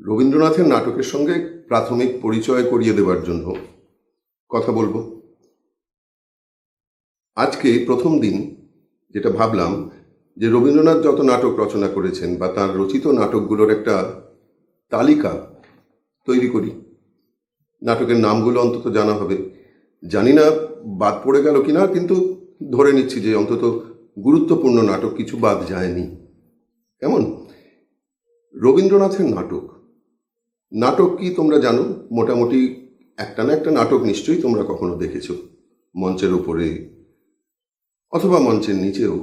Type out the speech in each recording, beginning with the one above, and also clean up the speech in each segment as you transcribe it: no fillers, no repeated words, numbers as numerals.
রবীন্দ্রনাথের নাটকের সঙ্গে প্রাথমিক পরিচয় করিয়ে দেবার জন্য কথা বলবো। আজকে প্রথম দিন যেটা ভাবলাম যে রবীন্দ্রনাথ যত নাটক রচনা করেছেন বা তার রচিত নাটকগুলোর একটা তালিকা তৈরি করি। নাটকের নামগুলো অন্তত জানা হবে। জানি না বাদ পড়ে গেল কিনা, কিন্তু ধরে নিচ্ছি যে অন্তত গুরুত্বপূর্ণ নাটক কিছু বাদ যায়নি। কেমন? রবীন্দ্রনাথের নাটক নাটক কি তোমরা জানো? মোটামুটি একটা না একটা নাটক নিশ্চয়ই তোমরা কখনো দেখেছো, মঞ্চের উপরে অথবা মঞ্চের নিচেও।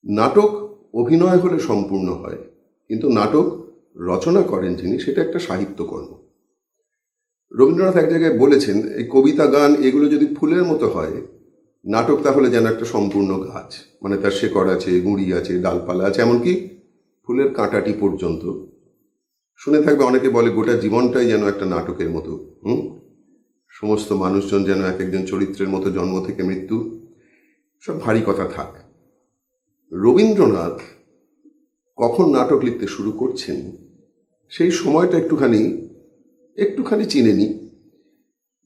নাটক অভিনয় হলে সম্পূর্ণ হয়, কিন্তু নাটক রচনা করেন যিনি, সেটা একটা সাহিত্যকর্ম। রবীন্দ্রনাথ এক জায়গায় বলেছেন, এই কবিতা গান এগুলো যদি ফুলের মতো হয়, নাটক তাহলে যেন একটা সম্পূর্ণ গাছ, মানে তার শেকড় আছে, গুঁড়ি আছে, ডালপালা আছে, এমনকি ফুলের কাঁটাটি পর্যন্ত। শুনে থাকবে অনেকে বলে গোটা জীবনটাই যেন একটা নাটকের মতো। সমস্ত মানুষজন যেন এক একজন চরিত্রের মতো, জন্ম থেকে মৃত্যু। সব ভারী কথা থাক। রবীন্দ্রনাথ কখন নাটক লিখতে শুরু করছেন সেই সময়টা একটুখানি চিনে নি।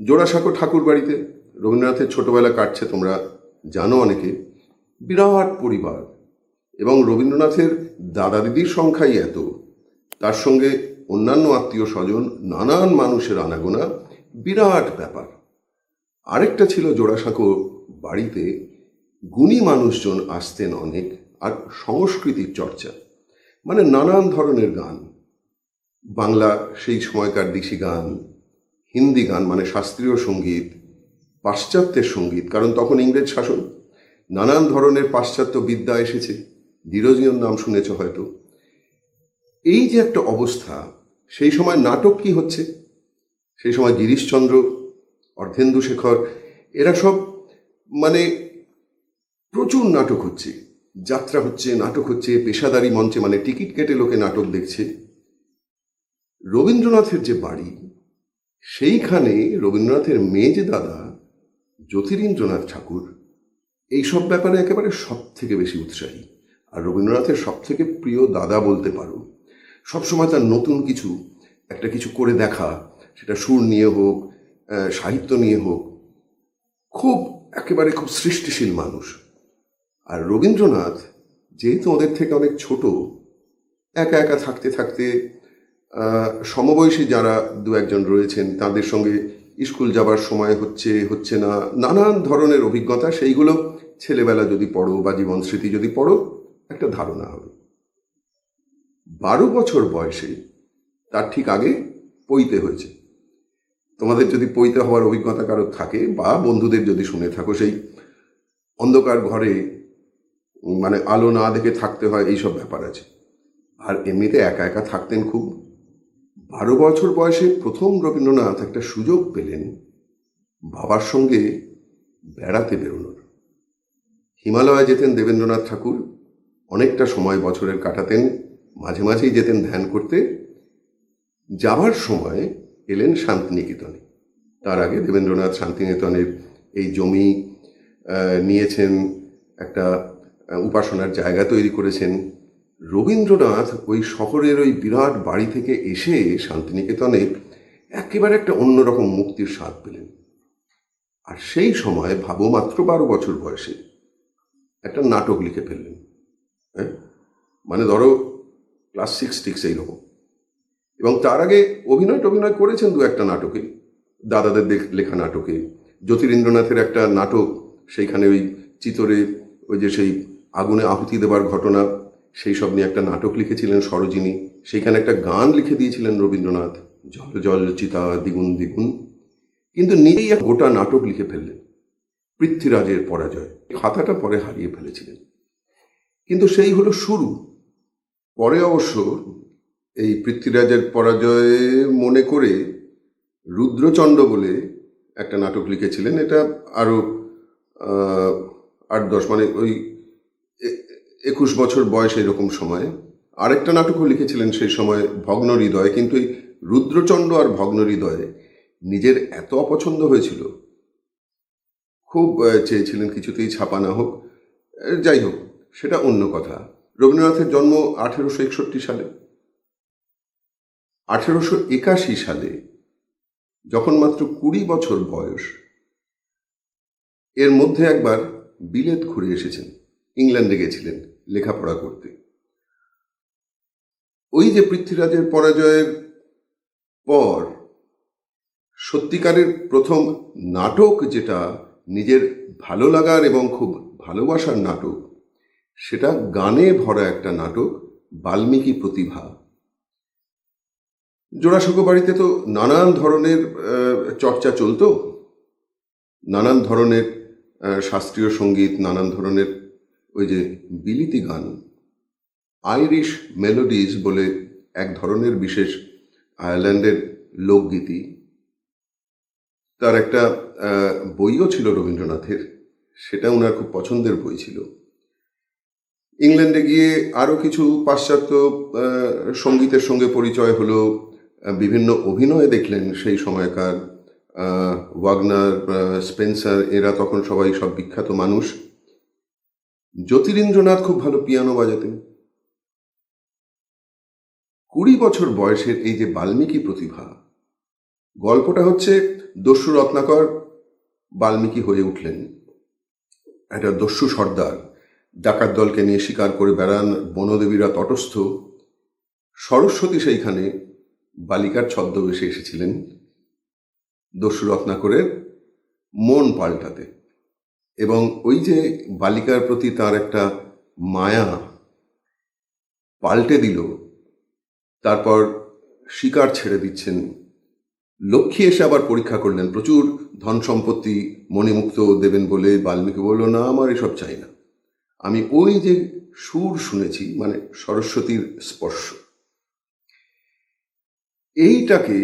জোড়াসাঁকো ঠাকুর বাড়িতে রবীন্দ্রনাথের ছোটবেলা কাটছে, তোমরা জানো অনেকে। বিরাট পরিবার, এবং রবীন্দ্রনাথের দাদা দিদির সংখ্যাই এত, তার সঙ্গে অন্যান্য আত্মীয় স্বজন, নানান মানুষের আনাগোনা, বিরাট ব্যাপার। আরেকটা ছিল, জোড়াসাঁকো বাড়িতে গুণী মানুষজন আসতেন অনেক, আর সংস্কৃতির চর্চা, মানে নানান ধরনের গান। বাংলা সেই সময়কার দেশি গান, হিন্দি গান মানে শাস্ত্রীয় সঙ্গীত, পাশ্চাত্যের সঙ্গীত, কারণ তখন ইংরেজ শাসন, নানান ধরনের পাশ্চাত্য বিদ্যা এসেছে। ডিরোজিওর নাম শুনেছ হয়তো। এই যে একটা অবস্থা, সেই সময় নাটক কি হচ্ছে? সেই সময় গিরিশচন্দ্র, অর্ধেন্দু শেখর, এরা সব মানে প্রচুর নাটক হচ্ছে, যাত্রা হচ্ছে, নাটক হচ্ছে, পেশাদারি মঞ্চে মানে টিকিট কেটে লোকে নাটক দেখছে। রবীন্দ্রনাথের যে বাড়ি, সেইখানে রবীন্দ্রনাথের মেজ দাদা জ্যোতিরিন্দ্রনাথ ঠাকুর এইসব ব্যাপারে একেবারে সব থেকে বেশি উৎসাহী, আর রবীন্দ্রনাথের সব থেকে প্রিয় দাদা বলতে পারো। সবসময় তার নতুন কিছু করে দেখা, সেটা সুর নিয়ে হোক, সাহিত্য নিয়ে হোক, খুব সৃষ্টিশীল মানুষ। আর রবীন্দ্রনাথ যেহেতু ওদের থেকে অনেক ছোট, একা একা থাকতে থাকতে সমবয়সী যারা দু একজন রয়েছেন তাদের সঙ্গে স্কুল যাবার সময় হচ্ছে না, নানান ধরনের অভিজ্ঞতা, সেইগুলো ছেলেবেলা যদি পড়ো বা জীবন স্মৃতি যদি পড়ো, একটা ধারণা হবে। 12 বছর বয়সে তার ঠিক আগে পৈতে হয়েছে। তোমাদের যদি পৈতে হওয়ার অভিজ্ঞতা কারোর থাকে, বা বন্ধুদের যদি শুনে থাকো, সেই অন্ধকার ঘরে মানে আলো না দেখে থাকতে হয়, এইসব ব্যাপার আছে। আর এমনিতে একা একা থাকতেন খুব। 12 বছর বয়সে প্রথম রবীন্দ্রনাথ একটা সুযোগ পেলেন বাবার সঙ্গে বেড়াতে বেরোনোর। হিমালয়ে যেতেন দেবেন্দ্রনাথ ঠাকুর, অনেকটা সময় বছরের কাটাতেন, মাঝে মাঝেই যেতেন ধ্যান করতে। যাবার সময় এলেন শান্তিনিকেতনে। তার আগে দেবেন্দ্রনাথ শান্তিনিকেতনের এই জমি নিয়েছেন, একটা উপাসনার জায়গা তৈরি করেছেন। রবীন্দ্রনাথ ওই শহরের ওই বিরাট বাড়ি থেকে এসে শান্তিনিকেতনে একেবারে একটা অন্যরকম মুক্তির স্বাদ পেলেন। আর সেই সময় ভাবো, মাত্র 12 বছর বয়সে একটা নাটক লিখে ফেললেন। মানে ধরো ক্লাস 6 এইরকম। এবং তার আগে অভিনয় করেছেন দু একটা নাটকে, দাদাদের লেখা নাটকে। জ্যোতিরিন্দ্রনাথের একটা নাটক, সেইখানে ওই চিতরে ওই যে সেই আগুনে আহুতি দেবার ঘটনা, সেই সব নিয়ে একটা নাটক লিখেছিলেন সরোজিনী। সেইখানে একটা গান লিখে দিয়েছিলেন রবীন্দ্রনাথ, জল জল চিতা দ্বিগুণ দ্বিগুণ। কিন্তু নিজেই এক গোটা নাটক লিখে ফেললেন, পৃথ্বীরাজের পরাজয়। খাতাটা পরে হারিয়ে ফেলেছিলেন, কিন্তু সেই হলো শুরু। পরে অবশ্য এই পৃথ্বীরাজের পরাজয় মনে করে রুদ্রচণ্ড বলে একটা নাটক লিখেছিলেন। এটা আরো 8-10 মানে ওই 21 বছর বয়স এরকম সময়। আরেকটা নাটকও লিখেছিলেন সেই সময়, ভগ্ন হৃদয়। কিন্তু এই রুদ্রচণ্ড আর ভগ্ন হৃদয়ে নিজের এত অপছন্দ হয়েছিল, খুব চেয়েছিলেন কিছুতেই ছাপা না হোক। যাই হোক, সেটা অন্য কথা। রবীন্দ্রনাথের জন্ম 1861 সালে। 1881 সালে যখন মাত্র 20 বছর বয়স, এর মধ্যে একবার বিলেত ঘুরে এসেছেন, ইংল্যান্ডে গেছিলেন লেখাপড়া করতে। ওই যে পৃথ্বীরাজের পরাজয়ের পর সত্যিকারের প্রথম নাটক, যেটা নিজের ভালো লাগার এবং খুব ভালোবাসার নাটক, সেটা গানে ভরা একটা নাটক, বাল্মীকি প্রতিভা। জোড়াসাঁকো বাড়িতে তো নানান ধরনের চর্চা চলতো, নানান ধরনের শাস্ত্রীয় সঙ্গীত, নানান ধরনের ওই যে বিলিতি গান, আইরিশ মেলোডিজ বলে এক ধরনের বিশেষ আয়ারল্যান্ডের লোকগীতি। তার একটা বইও ছিল রবীন্দ্রনাথের, সেটা ওনার খুব পছন্দের বই ছিল। ইংল্যান্ডে গিয়ে আরও কিছু পাশ্চাত্য সঙ্গীতের সঙ্গে পরিচয় হলো, বিভিন্ন অভিনয়ে দেখলেন সেই সময়কার ওয়াগনার, স্পেন্সার, এরা তখন সবাই সব বিখ্যাত মানুষ। জ্যোতিরিন্দ্রনাথ খুব ভালো পিয়ানো বাজাতেন। 20 বছর বয়সের এই যে বাল্মীকি প্রতিভা, গল্পটা হচ্ছে দস্যু রত্নাকর বাল্মীকি হয়ে উঠলেন, একটা দস্যু সর্দার, ডাকাত দলকে নিয়ে শিকার করে বেড়ান, বনদেবীরা তটস্থ। সরস্বতী সেইখানে বালিকার ছদ্মবেশে এসেছিলেন দস্যু রত্নাকরের মন পাল্টাতে, এবং ওই যে বালিকার প্রতি তার একটা মায়া পাল্টে দিল। তারপর শিকার ছেড়ে দিচ্ছেন। লক্ষ্মী এসে আবার পরীক্ষা করলেন, প্রচুর ধন সম্পত্তি মণিমুক্ত দেবেন বলে বাল্মীকি বলল, না, আমার এসব চাই না, আমি ওই যে সুর শুনেছি, মানে সরস্বতীর স্পর্শ, এইটাকে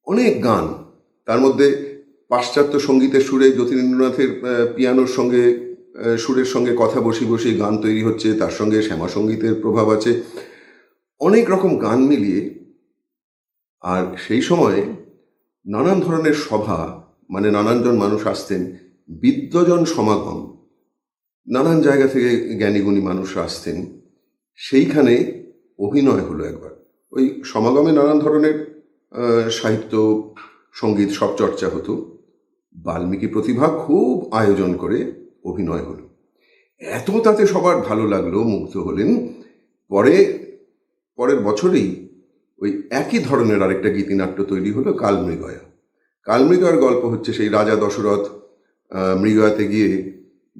অনেক গান, তার মধ্যে পাশ্চাত্য সঙ্গীতের সুরে জ্যোতিরিন্দ্রনাথের পিয়ানোর সঙ্গে সুরের সঙ্গে কথা বসে গান তৈরি হচ্ছে, তার সঙ্গে শ্যামা সঙ্গীতের প্রভাব আছে, অনেক রকম গান মিলিয়ে। আর সেই সময়ে নানান ধরনের সভা, মানে নানানজন মানুষ আসতেন, বিদ্বজন সমাগম, নানান জায়গা থেকে জ্ঞানীগুণী মানুষরা আসতেন। সেইখানে অভিনয় হলো একবার। ওই সমাগমে নানান ধরনের সাহিত্য, সঙ্গীত সব চর্চা হতো। বাল্মীকি প্রতিভা খুব আয়োজন করে অভিনয় হলো, এত তাতে সবার ভালো লাগলো, মুগ্ধ হলেন। পরের বছরেই ওই একই ধরনের আরেকটা গীতিনাট্য তৈরি হলো, কালমৃগয়া। কালমৃগয়ার গল্প হচ্ছে সেই রাজা দশরথ মৃগয়াতে গিয়ে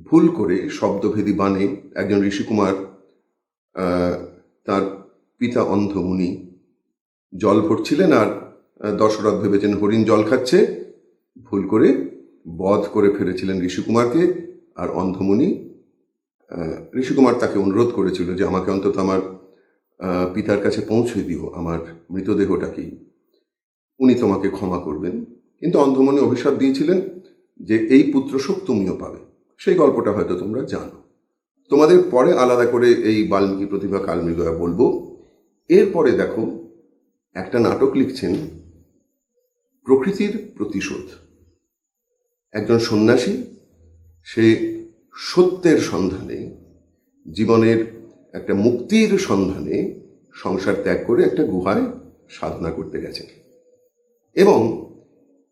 ভুল করে শব্দভেদী বাণে একজন ঋষিকুমার, তার পিতা অন্ধমুনি, জল ভরছিলেন, আর দশরথ ভেবেছেন হরিণ জল খাচ্ছে, ভুল করে বধ করে ফেলেছিলেন ঋষিকুমারকে। আর অন্ধমুনি, ঋষিকুমার তাকে অনুরোধ করেছিল যে আমাকে অন্তত আমার পিতার কাছে পৌঁছে দিও, আমার মৃতদেহটাকেই, উনি তোমাকে ক্ষমা করবেন। কিন্তু অন্ধমুনি অভিশাপ দিয়েছিলেন যে এই পুত্রশোক তুমিও পাবে। সেই গল্পটা হয়তো তোমরা জানো। তোমাদের পরে আলাদা করে এই বাল্মীকি প্রতিভা কালমৃগয়া বলবো। এরপরে দেখো, একটা নাটক লিখছেন, প্রকৃতির প্রতিশোধ। একজন সন্ন্যাসী, সে সত্যের সন্ধানে, জীবনের একটা মুক্তির সন্ধানে সংসার ত্যাগ করে একটা গুহায় সাধনা করতে গেছেন, এবং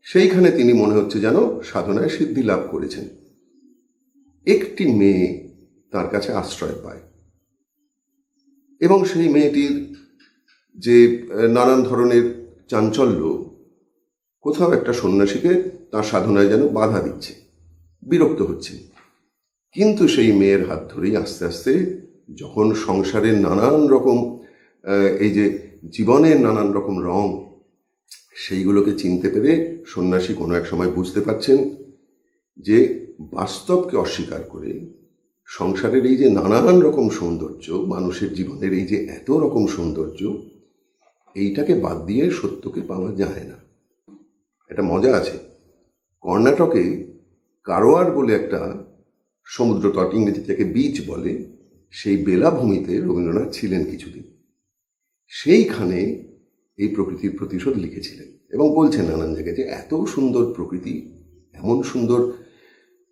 সেইখানে তিনি মনে হচ্ছে যেন সাধনায় সিদ্ধি লাভ করেছেন। একটি মেয়ে তার কাছে আশ্রয় পায়, এবং সেই মেয়েটির যে নানান ধরনের চাঞ্চল্য কোথাও একটা সন্ন্যাসীকে তার সাধনায় যেন বাধা দিচ্ছে, বিরক্ত হচ্ছে। কিন্তু সেই মেয়ের হাত ধরেই আস্তে আস্তে যখন সংসারের নানান রকম, এই যে জীবনের নানান রকম রং, সেইগুলোকে চিনতে পেরে সন্ন্যাসী কোনো এক সময় বুঝতে পারছেন যে বাস্তবকে অস্বীকার করে সংসারের এই যে নানান রকম সৌন্দর্য, মানুষের জীবনের এই যে এত রকম সৌন্দর্য, এইটাকে বাদ দিয়ে সত্যকে পাওয়া যায় না। একটা মজা আছে, কর্ণাটকে কারোয়ার বলে একটা সমুদ্র তট, ইংরেজি থেকে বিচ বলে, সেই বেলাভূমিতে রবীন্দ্রনাথ ছিলেন কিছুদিন। সেইখানে এই প্রকৃতির প্রতিশোধ লিখেছিলেন, এবং বলছেন নানান জায়গায় যে এত সুন্দর প্রকৃতি, এমন সুন্দর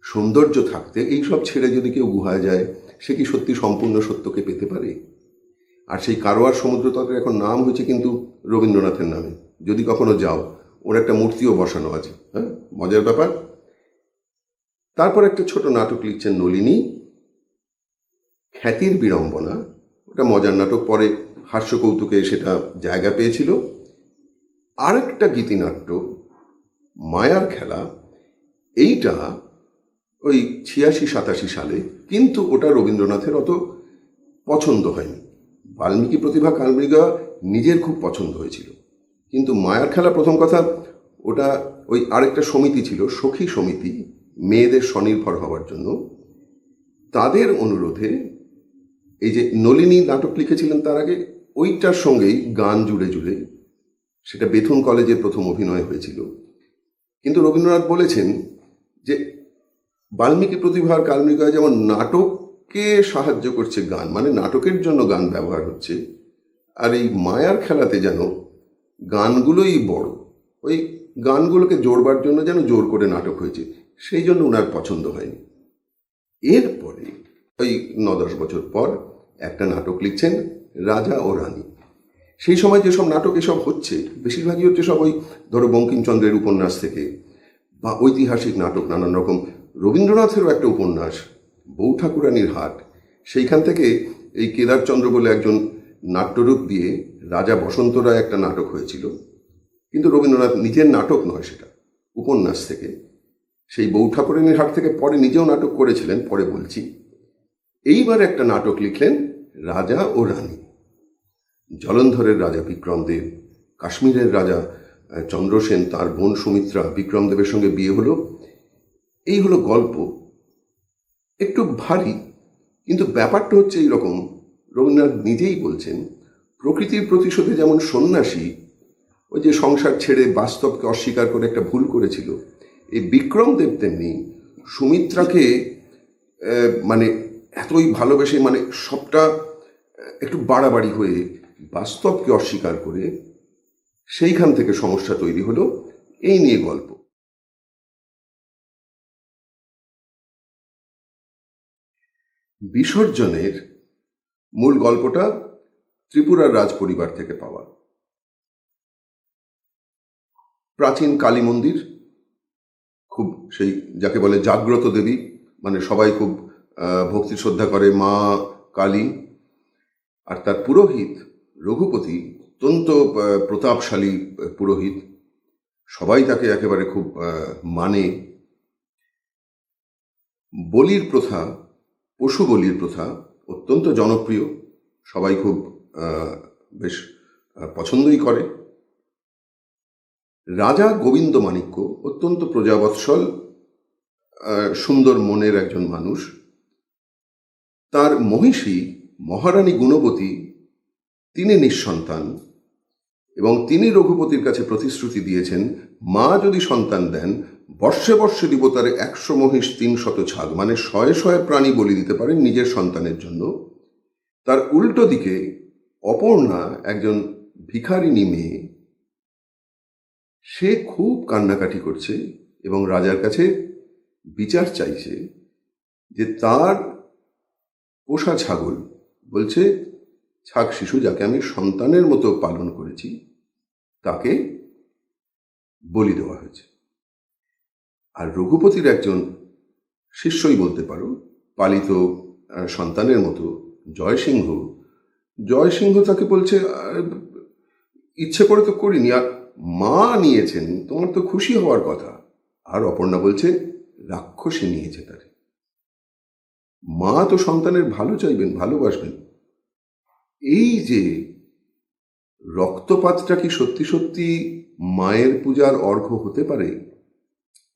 সৌন্দর্য থাকতে এইসব ছেড়ে যদি কেউ গুহায় যায়, সে কি সত্যি সম্পূর্ণ সত্যকে পেতে পারে? আর সেই কারোয়ার সমুদ্র তটের এখন নাম হয়েছে কিন্তু রবীন্দ্রনাথের নামে, যদি কখনো যাও, ওর একটা মূর্তিও বসানো আছে। হ্যাঁ, মজার ব্যাপার। তারপর একটা ছোট নাটক লিখছেন নলিনী, খ্যাতির বিড়ম্বনা। ওটা মজার নাটক, পরে হাস্যকৌতুকে সেটা জায়গা পেয়েছিল। আরেকটা গীতিনাট্য মায়ার খেলা, এইটা ওই 86-87 সালে, কিন্তু ওটা রবীন্দ্রনাথের অত পছন্দ হয়নি। বাল্মীকি প্রতিভা কালমৃগা নিজের খুব পছন্দ হয়েছিল, কিন্তু মায়ার খেলা প্রথম কথা, ওটা ওই আরেকটা সমিতি ছিল, সখী সমিতি, মেয়েদের স্বনির্ভর হওয়ার জন্য, তাদের অনুরোধে এই যে নলিনী নাটক লিখেছিলেন তার আগে, ওইটার সঙ্গেই গান জুড়ে জুড়ে সেটা বেথুন কলেজের প্রথম অভিনয় হয়েছিল। কিন্তু রবীন্দ্রনাথ বলেছেন যে বাল্মীকি প্রতিভার কালমৃগা যেমন নাটককে সাহায্য করছে গান, মানে নাটকের জন্য গান ব্যবহার হচ্ছে, আর এই মায়ার খেলাতে যেন গানগুলোই বড়, ওই গানগুলোকে জোড়বার জন্য যেন জোর করে নাটক হয়েছে, সেই জন্য ওনার পছন্দ হয়নি। এরপরে ওই 9-10 বছর পর একটা নাটক লিখছেন রাজা ও রানী। সেই সময় যেসব নাটক এসব হচ্ছে, বেশিরভাগই হচ্ছে সব ওই ধরো বঙ্কিমচন্দ্রের উপন্যাস থেকে বা ঐতিহাসিক নাটক নানান রকম। রবীন্দ্রনাথেরও একটা উপন্যাস বউ ঠাকুরানীর হাট, সেইখান থেকে এই কেদারচন্দ্র বলে একজন নাট্যরূপ দিয়ে রাজা বসন্ত রায় একটা নাটক হয়েছিল, কিন্তু রবীন্দ্রনাথ নিজের নাটক নয়, সেটা উপন্যাস থেকে। সেই বউ ঠাকুরানীর হাট থেকে পরে নিজেও নাটক করেছিলেন, পরে বলছি। এইবার একটা নাটক লিখলেন রাজা ও রানী। জলন্ধরের রাজা বিক্রমদেব, কাশ্মীরের রাজা চন্দ্রসেন, তার বোন সুমিত্রা বিক্রমদেবের সঙ্গে বিয়ে হলো, এই হলো গল্প। একটু ভারী, কিন্তু ব্যাপারটা হচ্ছে এইরকম, রবীন্দ্রনাথ নিজেই বলছেন প্রকৃতির প্রতিশোধে যেমন সন্ন্যাসী ওই যে সংসার ছেড়ে বাস্তবকে অস্বীকার করে একটা ভুল করেছিল, এই বিক্রমদেব তেমনি সুমিত্রাকে মানে এতই ভালোবেসে, মানে সবটা একটু বাড়াবাড়ি হয়ে বাস্তবকে অস্বীকার করে সেইখান থেকে সমস্যা তৈরি হলো, এই নিয়ে গল্প। বিসর্জনের মূল গল্পটা ত্রিপুরার রাজ পরিবার থেকে পাওয়া। প্রাচীন কালী মন্দির, খুব সেই যাকে বলে জাগ্রত দেবী, মানে সবাই খুব ভক্তি শ্রদ্ধা করে মা কালী। আর তার পুরোহিত রঘুপতি অত্যন্ত প্রতাপশালী পুরোহিত, সবাই তাকে একেবারে খুব মানে। বলির প্রথা, পশু বলির প্রথা অত্যন্ত জনপ্রিয়, সবাই খুব বেশ পছন্দই করে। রাজা গোবিন্দ মাণিক্য অত্যন্ত প্রজাবৎসল, সুন্দর মনের একজন মানুষ। তার মহিষী মহারানী গুণবতী, তিনি নিঃসন্তান, এবং তিনি রঘুপতির কাছে প্রতিশ্রুতি দিয়েছেন মা যদি সন্তান দেন বর্ষে বর্ষে দিব তার 100 মহিষ 300 ছাগ, মানে 100 প্রাণী বলি দিতে পারেন নিজের সন্তানের জন্য। তার উল্টো দিকে অপর্ণা, একজন ভিখারিনী মেয়ে, সে খুব কান্নাকাটি করছে এবং রাজার কাছে বিচার চাইছে যে তার পোষা ছাগল, বলছে ছাগ শিশু যাকে আমি সন্তানের মতো পালন করেছি তাকে বলি দেওয়া হয়েছে। আর রঘুপতির একজন শিষ্যই বলতে পারো, পালিত সন্তানের মতো জয়সিংহ তাকে বলছে ইচ্ছে করে তো করিনি, আর মা নিয়েছেন, তোমার তো খুশি হওয়ার কথা। আর অপর্ণা বলছে রাক্ষসী নিয়েছে তারে। মা তো সন্তানের ভালো চাইবেন, ভালোবাসবেন। এই যে রক্তপাতটা কি সত্যি সত্যি মায়ের পূজার অর্ঘ্য হতে পারে,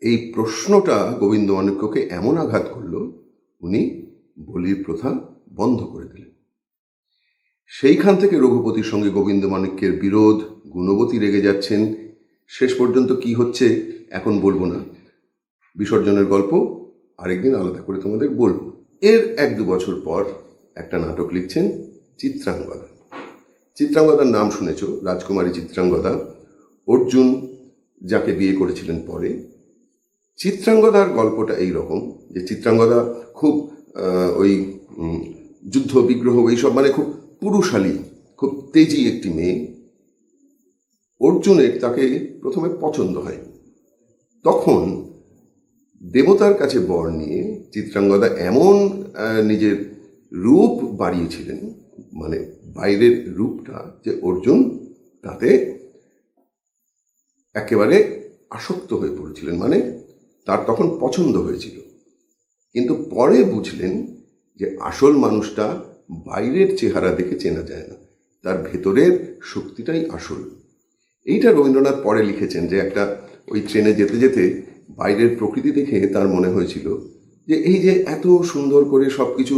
এই প্রশ্নটা গোবিন্দ মাণিক্যকে এমন আঘাত করল, উনি বলির প্রথা বন্ধ করে দিলেন। সেইখান থেকে রঘুপতির সঙ্গে গোবিন্দ মাণিক্যের বিরোধ, গুণবতী রেগে যাচ্ছেন। শেষ পর্যন্ত কি হচ্ছে এখন বলবো না, বিসর্জনের গল্প আরেকদিন আলাদা করে তোমাদের বলবো। এর 1-2 বছর পর একটা নাটক লিখছেন চিত্রাঙ্গদা। চিত্রাঙ্গদার নাম শুনেছ, রাজকুমারী চিত্রাঙ্গদা, অর্জুন যাকে বিয়ে করেছিলেন পরে। চিত্রাঙ্গদার গল্পটা এই রকম যে চিত্রাঙ্গদা খুব ওই যুদ্ধ বিগ্রহ এইসব, মানে খুব পুরুষালী, খুব তেজি একটি মেয়ে। অর্জুনের তাকে প্রথমে পছন্দ হয়। তখন দেবতার কাছে বর নিয়ে চিত্রাঙ্গদা এমন নিজের রূপ বাড়িয়েছিলেন, মানে বাইরের রূপটা, যে অর্জুন তাতে একেবারে আসক্ত হয়ে পড়েছিলেন, মানে তার তখন পছন্দ হয়েছিল। কিন্তু পরে বুঝলেন যে আসল মানুষটা বাইরের চেহারা দেখে চেনা যায় না, তার ভেতরের শক্তিটাই আসল। এইটা রবীন্দ্রনাথ পরে লিখেছেন যে একটা ওই ট্রেনে যেতে যেতে বাইরের প্রকৃতি দেখে তার মনে হয়েছিল যে এই যে এত সুন্দর করে সব কিছু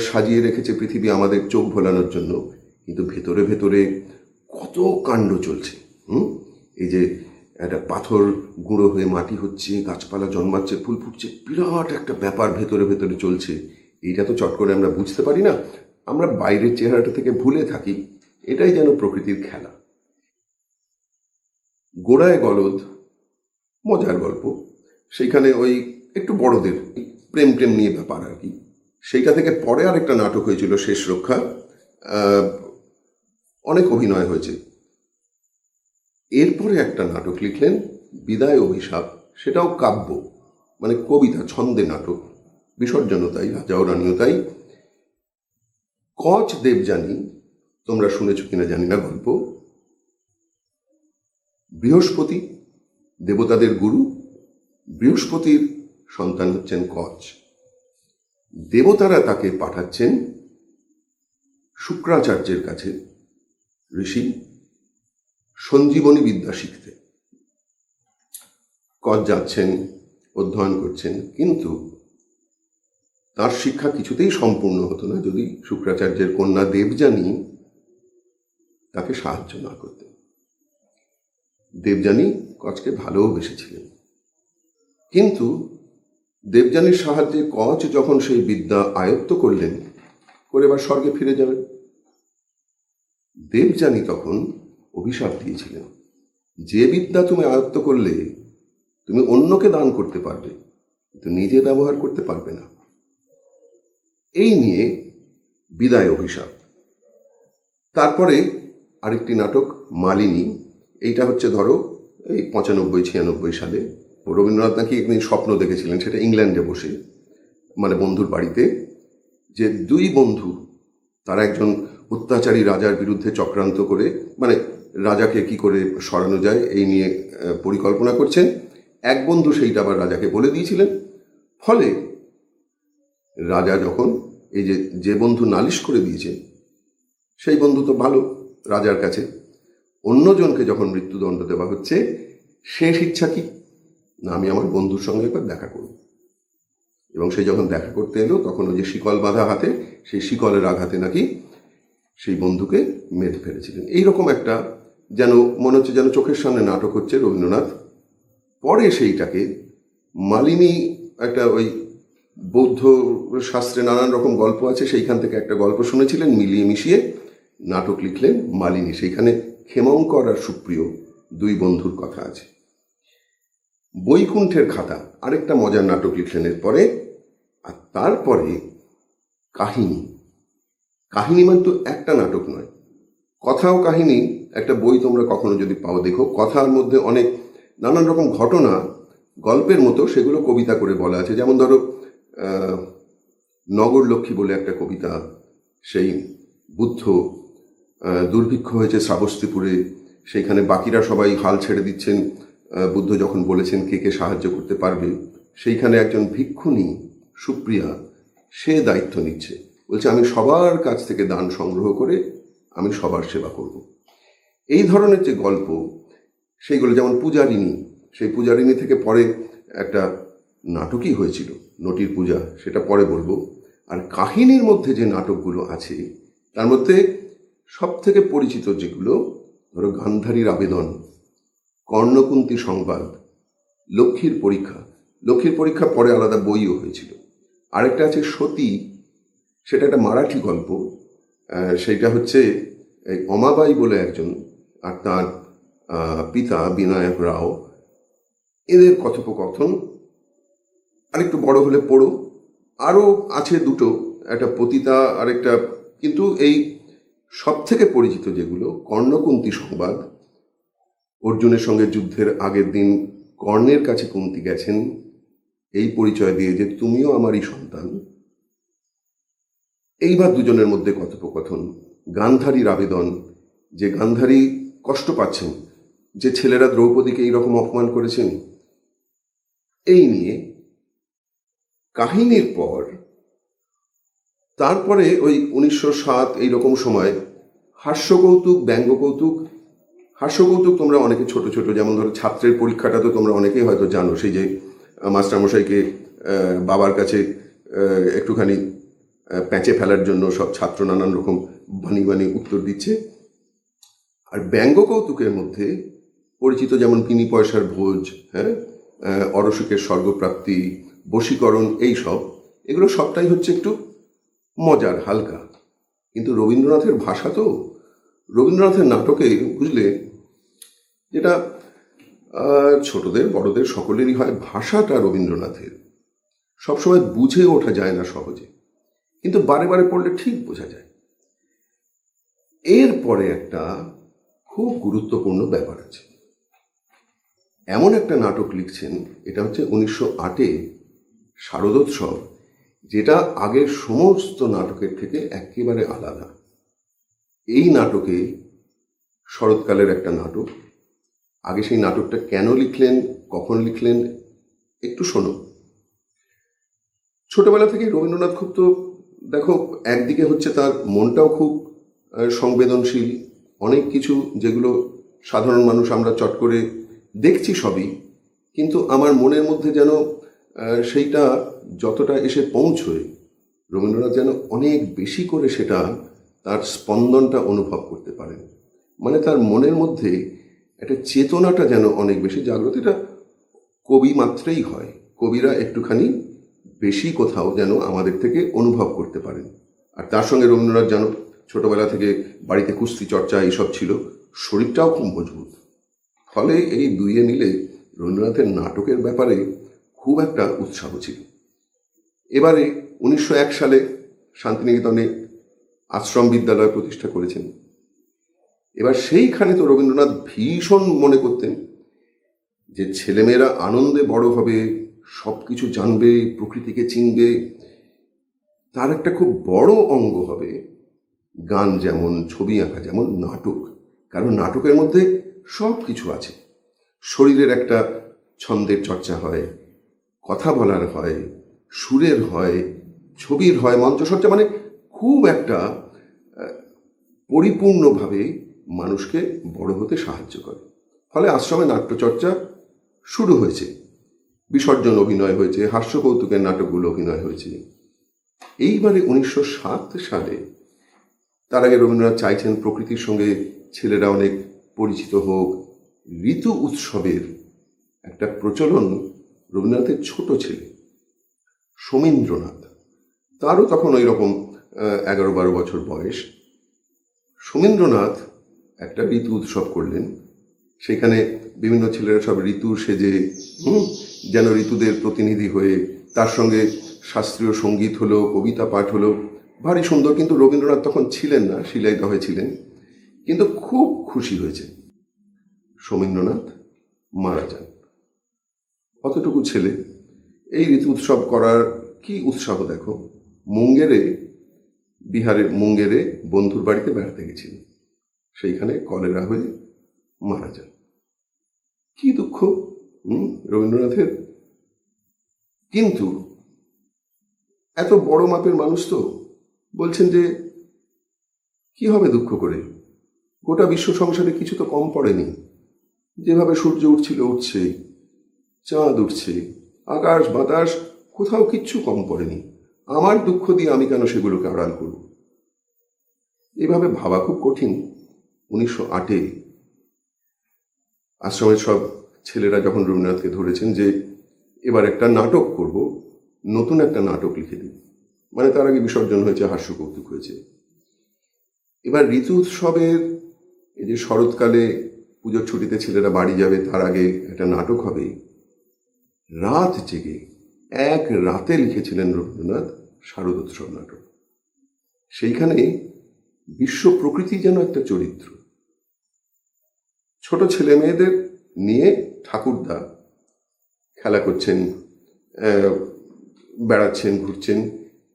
সাজিয়ে রেখেছে পৃথিবী আমাদের চোখ ভোলানোর জন্য, কিন্তু ভেতরে ভেতরে কত কাণ্ড চলছে। এই যে একটা পাথর গুঁড়ো হয়ে মাটি হচ্ছে, গাছপালা জন্মাচ্ছে, ফুল ফুটছে, বিরাট একটা ব্যাপার ভেতরে ভেতরে চলছে। এইটা তো চট করে আমরা বুঝতে পারি না, আমরা বাইরের চেহারাটা থেকে ভুলে থাকি। এটাই যেন প্রকৃতির খেলা। গোড়ায় গলদ মজার গল্প, সেইখানে ওই একটু বড়দের প্রেম টেম নিয়ে ব্যাপার আর কি। সেইটা থেকে পরে আরেকটা নাটক হয়েছিল শেষ রক্ষা, অনেক অভিনয় হয়েছে। এরপরে একটা নাটক লিখলেন বিদায় অভিশাপ, সেটাও কাব্য, মানে কবিতা ছন্দে নাটক, বিসর্জনও তাই, রাজাও রানীও তাই। কচ দেবযানী, তোমরা শুনেছ কিনা জানি না গল্প। বৃহস্পতি দেবতাদের গুরু, বৃহস্পতির সন্তান হচ্ছেন কচ। দেবতারা তাকে পাঠাচ্ছেন শুক্রাচার্যের কাছে, ঋষি, সঞ্জীবনী বিদ্যা শিখতে। কচ যাচ্ছেন, অধ্যয়ন করছেন, কিন্তু তার শিক্ষা কিছুতেই সম্পূর্ণ হতো না যদি শুক্রাচার্যের কন্যা দেবযানী তাকে সাহায্য না করতেন। দেবযানী কচকে ভালোবেসেছিলেন, কিন্তু দেবযানীর সাহায্যে কচ যখন সেই বিদ্যা আয়ত্ত করলেন, করে এবার স্বর্গে ফিরে যাবেন, দেবযানী তখন অভিশাপ দিয়েছিলেন, যে বিদ্যা তুমি আয়ত্ত করলে তুমি অন্যকে দান করতে পারবে, কিন্তু নিজে ব্যবহার করতে পারবে না। এই নিয়ে বিদায় অভিশাপ। তারপরে আরেকটি নাটক মালিনী, এইটা হচ্ছে ধরো এই 95-96 সালে। রবীন্দ্রনাথ নাকি একদিন স্বপ্ন দেখেছিলেন, সেটা ইংল্যান্ডে বসে, মানে বন্ধুর বাড়িতে, যে দুই বন্ধু তারা একজন অত্যাচারী রাজার বিরুদ্ধে চক্রান্ত করে, মানে রাজাকে কি করে সরানো যায় এই নিয়ে পরিকল্পনা করছেন। এক বন্ধু সেইটা আবার রাজাকে বলে দিয়েছিলেন। ফলে রাজা যখন এই যে বন্ধু নালিশ করে দিয়েছে, সেই বন্ধু তো ভালো রাজার কাছে, অন্যজনকে যখন মৃত্যুদণ্ড দেওয়া হচ্ছে, শেষ ইচ্ছা কি না, আমি আমার বন্ধুর সঙ্গে একবার দেখা করব। এবং সে যখন দেখা করতে এলো, তখন ওই যে শিকল বাঁধা হাতে, সেই শিকলের আঘাতে নাকি সেই বন্ধুকে মেরে ফেলেছিলেন। এইরকম একটা যেন মনে হচ্ছে যেন চোখের সামনে নাটক হচ্ছে রবীন্দ্রনাথ। পরে সেইটাকে মালিনী, একটা ওই বৌদ্ধ শাস্ত্রে নানান রকম গল্প আছে, সেইখান থেকে একটা গল্প শুনেছিলেন, মিলিয়ে মিশিয়ে নাটক লিখলেন মালিনী। সেইখানে ক্ষেমঙ্কর আর সুপ্রিয় দুই বন্ধুর কথা আছে। বৈকুণ্ঠের খাতা আরেকটা মজার নাটক লিখলেন এরপরে। আর তারপরে কাহিনী। কাহিনী মানে তো একটা নাটক নয়, কথা ও কাহিনী একটা বই তোমরা কখনো যদি পাও দেখো, কথার মধ্যে অনেক নানান রকম ঘটনা গল্পের মতো সেগুলো কবিতা করে বলা আছে। যেমন ধরো নগরলক্ষ্মী বলে একটা কবিতা, সেই বুদ্ধ দুর্ভিক্ষ হয়েছে শ্রাবস্তিপুরে, সেইখানে বাকিরা সবাই হাল ছেড়ে দিচ্ছেন, বুদ্ধ যখন বলেছেন কে কে সাহায্য করতে পারবে, সেইখানে একজন ভিক্ষুণী সুপ্রিয়া সে দায়িত্ব নিচ্ছে, বলছে আমি সবার কাছ থেকে দান সংগ্রহ করে আমি সবার সেবা করব। এই ধরনের যে গল্প সেইগুলো, যেমন পূজারিণী, সেই পূজারিণী থেকে পরে একটা নাটকই হয়েছিল নটির পূজা, সেটা পরে বলবো। আর কাহিনীর মধ্যে যে নাটকগুলো আছে তার মধ্যে সব থেকে পরিচিত যেগুলো, ধরো গান্ধারীর আবেদন, কর্ণকুন্তী সংবাদ, লক্ষ্মীর পরীক্ষা। লক্ষ্মীর পরীক্ষা পরে আলাদা বইও হয়েছিল। আরেকটা আছে সতী, সেটা একটা মারাঠি গল্প। সেইটা হচ্ছে এই অমাবাই বলে একজন আর তার পিতা বিনায়ক রাও, এদের কথোপকথন। আরেকটু বড় হলে পড়ো, আরও আছে দুটো, একটা পতিতা আরেকটা। কিন্তু এই সব থেকে পরিচিত যেগুলো, কর্ণকুন্তী সংবাদ, অর্জুনের সঙ্গে যুদ্ধের আগের দিন কর্ণের কাছে কুন্তি গেছেন এই পরিচয় দিয়ে যে তুমিও আমারই সন্তান। এইবার দুজনের মধ্যে কথোপকথন, গান্ধারীর আবেদন, যে গান্ধারী কষ্ট পাচ্ছেন যে ছেলেরা দ্রৌপদীকে এইরকম অপমান করেছেন, এই নিয়ে কাহিনীর পর তারপরে ওই 1907 এইরকম সময় হাস্যকৌতুক, ব্যঙ্গকৌতুক। হাস্যকৌতুক তোমরা অনেকে ছোট ছোট, যেমন ধরো ছাত্রের পরীক্ষাটা তো তোমরা অনেকেই হয়তো জানো, সেই যে মাস্টারমশাইকে বাবার কাছে একটুখানি প্যাঁচে ফেলার জন্য সব ছাত্র নানান রকম বানি বানি উত্তর দিচ্ছে। আর ব্যঙ্গ কৌতুকের মধ্যে পরিচিত যেমন পিনি পয়সার ভোজ, হ্যাঁ, অরসিকের স্বর্গপ্রাপ্তি, বশীকরণ, এই সব, এগুলো সবটাই হচ্ছে একটু মজার, হালকা। কিন্তু রবীন্দ্রনাথের ভাষা তো, রবীন্দ্রনাথের নাটকে বুঝলে যেটা ছোটদের বড়দের সকলেরই হয়, ভাষাটা রবীন্দ্রনাথের সবসময় বুঝে ওঠা যায় না সহজে, কিন্তু বারে বারে পড়লে ঠিক বোঝা যায়। এরপরে একটা খুব গুরুত্বপূর্ণ ব্যাপার আছে। এমন একটা নাটক লিখছেন, এটা হচ্ছে 1908-এ শারদোৎসব, যেটা আগের সমস্ত নাটকের থেকে একেবারে আলাদা। এই নাটকে, শরৎকালের একটা নাটক, আগে সেই নাটকটা কেন লিখলেন, কখন লিখলেন একটু শোনো। ছোটবেলা থেকে রবীন্দ্রনাথ খুব, তো দেখো, একদিকে হচ্ছে তার মনটাও খুব সংবেদনশীল, অনেক কিছু যেগুলো সাধারণ মানুষ আমরা চট করে দেখছি সবই, কিন্তু আমার মনের মধ্যে যেন সেইটা যতটা এসে পৌঁছয়, রবীন্দ্রনাথ যেন অনেক বেশি করে সেটা, তার স্পন্দনটা অনুভব করতে পারেন। মানে তার মনের মধ্যে একটা চেতনাটা যেন অনেক বেশি জাগ্রত। এটা কবি মাত্রেই হয়, কবিরা একটুখানি বেশি কোথাও যেন আমাদের থেকে অনুভব করতে পারেন। আর তার সঙ্গে রবীন্দ্রনাথ যেন ছোটবেলা থেকে বাড়িতে কুস্তি চর্চা এইসব ছিল, শরীরটাও খুব মজবুত। ফলে এই দুইয়ে মিলে রবীন্দ্রনাথের নাটকের ব্যাপারে খুব একটা উৎসাহ ছিল। এবারে 1901 সালে শান্তিনিকেতনে আশ্রম বিদ্যালয় প্রতিষ্ঠা করেছেন। এবার সেইখানে তো রবীন্দ্রনাথ ভীষণ মনে করতেন যে ছেলেমেয়েরা আনন্দে বড় হবে, সব কিছু জানবে, প্রকৃতিকে চিনবে, তার একটা খুব বড় অঙ্গ হবে গান যেমন, ছবি আঁকা যেমন, নাটক। কারণ নাটকের মধ্যে সব কিছু আছে। শরীরের একটা ছন্দের চর্চা হয়, কথা বলার হয়, সুরের হয়, ছবির হয়, মঞ্চসজ্জা, মানে খুব একটা পরিপূর্ণভাবে মানুষকে বড় হতে সাহায্য করে। ফলে আশ্রমে নাট্যচর্চা শুরু হয়েছে, বিসর্জন অভিনয় হয়েছে, হাস্যকৌতুকের নাটকগুলো অভিনয় হয়েছে। এইবারে 1907 সালে, তার আগে রবীন্দ্রনাথ চাইছেন প্রকৃতির সঙ্গে ছেলেরা অনেক পরিচিত হোক। ঋতু উৎসবের একটা প্রচলন, রবীন্দ্রনাথের ছোট ছেলে সোমেন্দ্রনাথ, তারও তখন ওই রকম 11-12 বছর বয়স। সোমেন্দ্রনাথ একটা ঋতু উৎসব করলেন, সেখানে বিভিন্ন ছেলেরা সব ঋতু সেজে যেন ঋতুদের প্রতিনিধি হয়ে, তার সঙ্গে শাস্ত্রীয় সঙ্গীত হলো, কবিতা পাঠ হলো, ভারী সুন্দর। কিন্তু রবীন্দ্রনাথ তখন ছিলেন না, শিলাইদহ হয়েছিলেন, কিন্তু খুব খুশি হয়েছে। সোমেন্দ্রনাথ মারা যান। অতটুকু ছেলে এই ঋতু উৎসব করার কি উৎসাহ দেখো। মুঙ্গেরে, বিহারের মুঙ্গেরে বন্ধুর বাড়িতে বেড়াতে গেছিলেন, সেইখানে কলেরা হয়ে মারা যান। কি দুঃখ রবীন্দ্রনাথের। কিন্তু এত বড় মাপের মানুষ তো, বলছেন যে কি হবে দুঃখ করে, গোটা বিশ্ব সংসারে কিছু তো কম পড়েনি। যেভাবে সূর্য উঠছিল উঠছে, চাঁদ উঠছে, আকাশ বাতাস, কোথাও কিচ্ছু কম পড়েনি। আমার দুঃখ দিয়ে আমি কেন সেগুলোকে আড়াল করব? এভাবে ভাবা খুব কঠিন। 1908-এ আশ্রমের সব ছেলেরা যখন রবীন্দ্রনাথকে ধরেছেন যে এবার একটা নাটক করব, নতুন একটা নাটক লিখে দিই, মানে তার আগে বিসর্জন হয়েছে, হাস্যকৌতুক হয়েছে, এবার ঋতু উৎসবের, এই যে শরৎকালে পুজোর ছুটিতে ছেলেরা বাড়ি যাবে, তার আগে একটা নাটক হবে। রাত জেগে এক রাতে লিখেছিলেন রবীন্দ্রনাথ শারদোৎসব নাটক। সেইখানে বিশ্ব প্রকৃতি যেন একটা চরিত্র। ছোট ছেলে মেয়েদের নিয়ে ঠাকুরদা খেলা করছেন, বেড়াচ্ছেন, ঘুরছেন।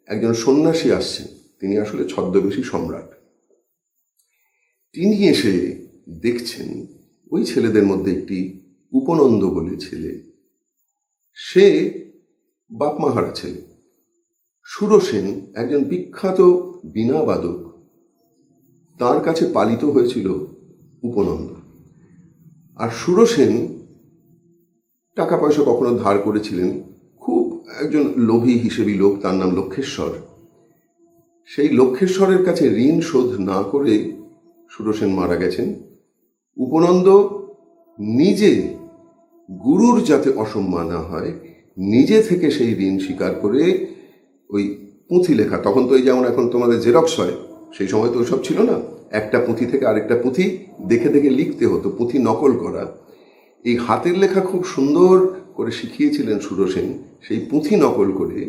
একজন সন্ন্যাসী আসছেন, তিনি আসলে ছদ্মবেশী সম্রাট। তিনি এসে দেখছেন ওই ছেলেদের মধ্যে একটি উপনন্দ বলে ছেলে, সে বাপমাহারা ছেলে। সুরসেন একজন বিখ্যাত বীণাবাদক, তার কাছে পালিত হয়েছিল উপনন্দ। আর সুরসেন টাকা পয়সা কখনো ধার করেছিলেন, খুব একজন লোভী হিসেবি লোক, তার নাম লক্ষেশ্বর। সেই লক্ষেশ্বরের কাছে ঋণ শোধ না করে সুরসেন মারা গেছেন। উপনন্দ নিজে গুরুর যাতে অসম্মান না হয়, নিজে থেকে সেই ঋণ স্বীকার করে ওই পুঁথি লেখা, তখন তো এই যেমন এখন তোমাদের জেরক্স হয়, সেই সময় তো ওইসব ছিল না, একটা পুঁথি থেকে আরেকটা পুঁথি দেখে দেখে লিখতে হতো, পুঁথি নকল করা। এই হাতের লেখা খুব সুন্দর করে শিখিয়েছিলেন সুরসেন, সেই পুঁথি নকল করে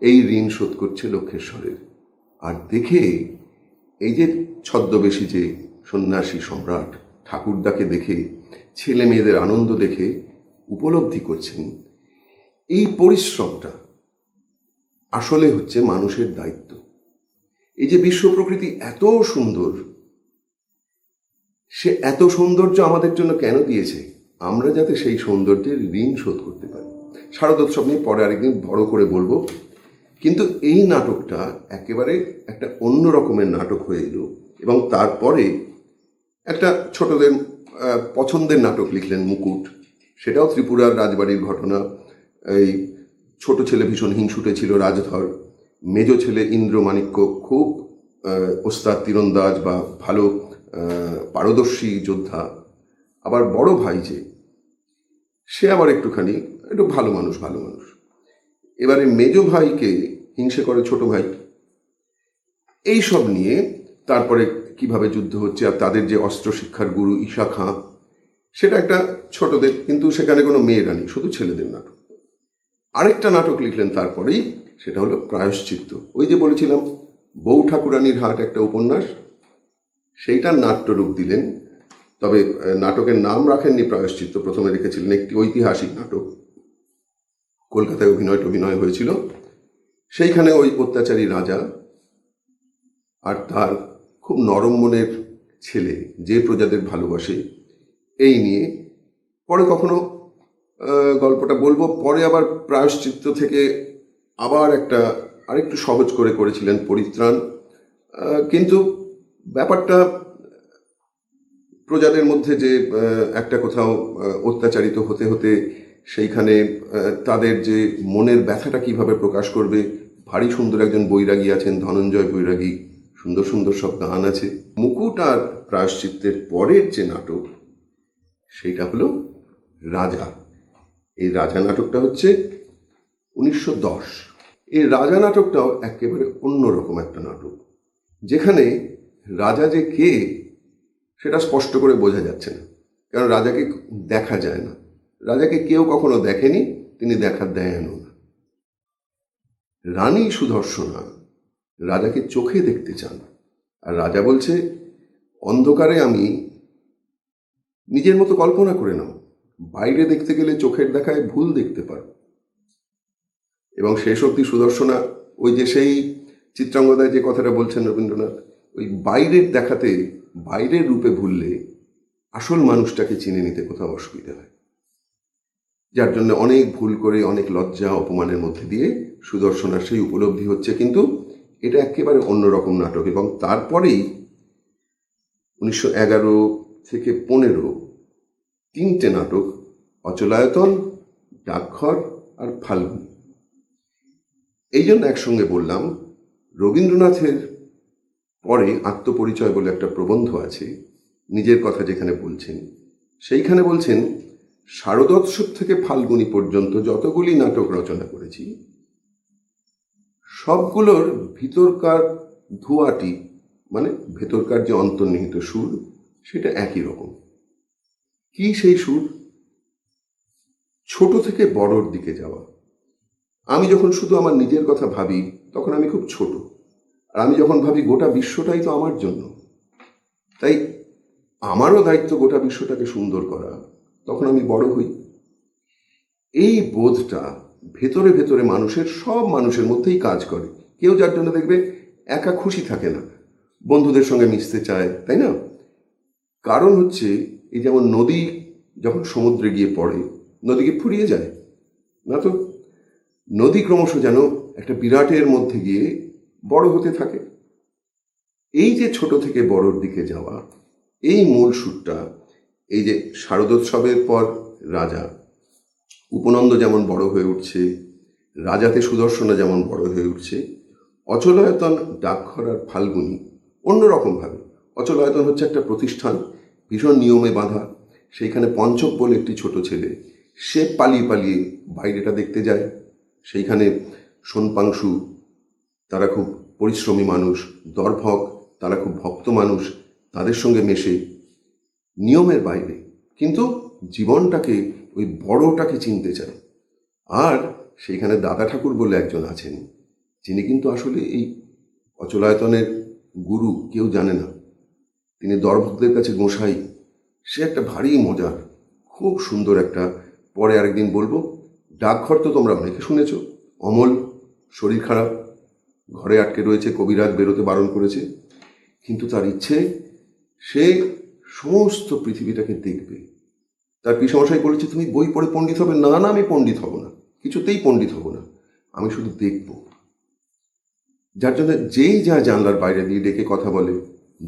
এই ঋণ শোধ করছে লক্ষেশ্বরের। আর দেখে এই যে ছদ্মবেশী যে সন্ন্যাসী সম্রাট ঠাকুরদাকে দেখে, ছেলে মেয়েদের আনন্দ দেখে উপলব্ধি করছেন এই পরিশ্রমটা আসলে হচ্ছে মানুষের দায়িত্ব। এই যে বিশ্ব প্রকৃতি এত সুন্দর, সে এত সৌন্দর্য আমাদের জন্য কেন দিয়েছে? আমরা যাতে সেই সৌন্দর্যের ঋণ শোধ করতে পারি। শারদোৎসব নিয়ে পরে আরেকদিন বড় করে বলবো, কিন্তু এই নাটকটা একেবারে একটা অন্য রকমের নাটক হয়ে এলো। এবং তারপরে একটা ছোটদের পছন্দের নাটক লিখলেন মুকুট, সেটাও ত্রিপুরার রাজবাড়ির ঘটনা। এই ছোট ছেলে ভীষণ হিংসুটে ছিল, রাজধর। মেজ ছেলে ইন্দ্রমাণিক্য খুব ওস্তাদ তীরন্দাজ বা ভালো পারদর্শী যোদ্ধা। আবার বড় ভাই যে, সে আবার একটু ভালো মানুষ। এবারে মেজ ভাইকে হিংসে করে ছোট ভাই। এই সব নিয়ে তারপরে কিভাবে যুদ্ধ হচ্ছে, আর তাদের যে অস্ত্র শিক্ষার গুরু ঈশা খাঁ, সেটা একটা ছোটদের, কিন্তু সেখানে কোনো মেয়েরা নেই, শুধু ছেলেদের নাটক। আরেকটা নাটক লিখলেন তারপরেই, সেটা হলো প্রায়শ্চিত্ত। ওই যে বলেছিলাম বউ ঠাকুরানীর হাট একটা উপন্যাস, সেইটার নাট্যরূপ দিলেন। তবে নাটকের নাম রাখেননি প্রায়শ্চিত্ত, প্রথমে রেখেছিলেন একটি ঐতিহাসিক নাটক। কলকাতায় অভিনয় হয়েছিল। সেইখানে ওই অত্যাচারী রাজা আর তার খুব নরম মনের ছেলে যে প্রজাদের ভালোবাসে, এই নিয়ে পরে কখনো গল্পটা বলবো। পরে আবার প্রায়শ্চিত্ত থেকে আবার আরেকটু সহজ করে করেছিলেন পরিত্রাণ। কিন্তু ব্যাপারটা প্রজাদের মধ্যে যে একটা কোথাও অত্যাচারিত হতে হতে সেইখানে তাদের যে মনের ব্যথাটা কিভাবে প্রকাশ করবে, ভারী সুন্দর একজন বৈরাগী আছেন, ধনঞ্জয় বৈরাগী, সুন্দর সুন্দর সব গান আছে। মুকুট আর প্রায়শ্চিত্তের পরের যে নাটক, সেইটা হলো রাজা। এই রাজা নাটকটা হচ্ছে 1910। এই রাজা নাটকটাও একেবারে অন্যরকম একটা নাটক, যেখানে রাজা যে কে সেটা স্পষ্ট করে বোঝা যাচ্ছে না, কারণ রাজাকে দেখা যায় না, রাজাকে কেউ কখনো দেখেনি, তিনি দেখার দেয়ও না। রানী সুদর্শনা রাজাকে চোখে দেখতে চান, আর রাজা বলছে অন্ধকারে আমি নিজের মতো কল্পনা করে নাও, বাইরে দেখতে গেলে চোখের দেখায় ভুল দেখতে পারো। এবং শেষ অবধি সুদর্শনা ওই যে সেই চিত্রাঙ্গদায় যে কথাটা বলছেন রবীন্দ্রনাথ, ওই বাইরের দেখাতে, বাইরের রূপে ভুললে আসল মানুষটাকে চিনে নিতে কোথাও অসুবিধা হয়, যার জন্য অনেক ভুল করে, অনেক লজ্জা অপমানের মধ্যে দিয়ে সুদর্শনার সেই উপলব্ধি হচ্ছে। কিন্তু এটা একেবারে অন্যরকম নাটক। এবং তারপরেই 1911 থেকে 15 তিনটে নাটক, অচলায়তন, ডাকঘর আর ফাল্গুনী। এই জন্য একসঙ্গে বললাম, রবীন্দ্রনাথের পরে আত্মপরিচয় বলে একটা প্রবন্ধ আছে, নিজের কথা যেখানে বলছেন, সেইখানে বলছেন শারদোৎসব থেকে ফাল্গুনী পর্যন্ত যতগুলি নাটক রচনা করেছি, সবগুলোর ভিতরকার ধোঁয়াটি, মানে ভেতরকার যে অন্তর্নিহিত সুর, সেটা একই রকম। কি সেই সুর? ছোট থেকে বড়র দিকে যাওয়া। আমি যখন শুধু আমার নিজের কথা ভাবি, তখন আমি খুব ছোট, আর আমি যখন ভাবি গোটা বিশ্বটাই তো আমার জন্য, তাই আমারও দায়িত্ব গোটা বিশ্বটাকে সুন্দর করা, তখন আমি বড় হই। এই বোধটা ভেতরে ভেতরে মানুষের, সব মানুষের মধ্যেই কাজ করে। কেউ যার জন্য দেখবে একা খুশি থাকে না, বন্ধুদের সঙ্গে মিশতে চায়, তাই না? কারণ হচ্ছে, এই যেমন নদী যখন সমুদ্রে গিয়ে পড়ে, নদীকে ফুরিয়ে যায় না তো, নদী ক্রমশ যেন একটা বিরাটের মধ্যে গিয়ে বড় হতে থাকে। এই যে ছোট থেকে বড়র দিকে যাওয়া, এই মূল সুরটা, এই যে শারদোৎসবের পর রাজা উপনন্দ যেমন বড় হয়ে উঠছে, রাজাতে সুদর্শনা যেমন বড় হয়ে উঠছে, অচলায়তন, ডাকঘর আর ফাল্গুনী অন্যরকমভাবে। অচলায়তন হচ্ছে একটা প্রতিষ্ঠান, ভীষণ নিয়মে বাঁধা। সেইখানে পঞ্চক বলে একটি ছোট ছেলে, সে পালিয়ে পালিয়ে বাইরেটা দেখতে যায়। সেইখানে সোনপাংশু, তারা খুব পরিশ্রমী মানুষ, দর্ভক, তারা খুব ভক্ত মানুষ, তাদের সঙ্গে মেশে নিয়মের বাইরে, কিন্তু জীবনটাকে, ওই বড়টাকে চিনতে চায়। আর সেইখানে দাদা ঠাকুর বলে একজন আছেন, যিনি কিন্তু আসলে এই অচলায়তনের গুরু, কেউ জানে না। তিনি দর্ভকদের কাছে গোসাই। সে একটা ভারী মজার, খুব সুন্দর একটা, পরে আরেকদিন বলবো। ডাকঘর তো তোমরা অনেকে শুনেছ। অমল শরীর খারাপ, ঘরে আটকে রয়েছে, কবিরাজ বেরোতে বারণ করেছে, কিন্তু তার ইচ্ছে সে সমস্ত পৃথিবীটাকে দেখবে। তার পিসমশাই বলেছে, তুমি বই পড়ে পণ্ডিত হবে। না না, আমি পণ্ডিত হব না, কিছুতেই পণ্ডিত হব না, আমি শুধু দেখব। যার জন্য যেই যা জানলার বাইরে দিয়ে ডেকে কথা বলে,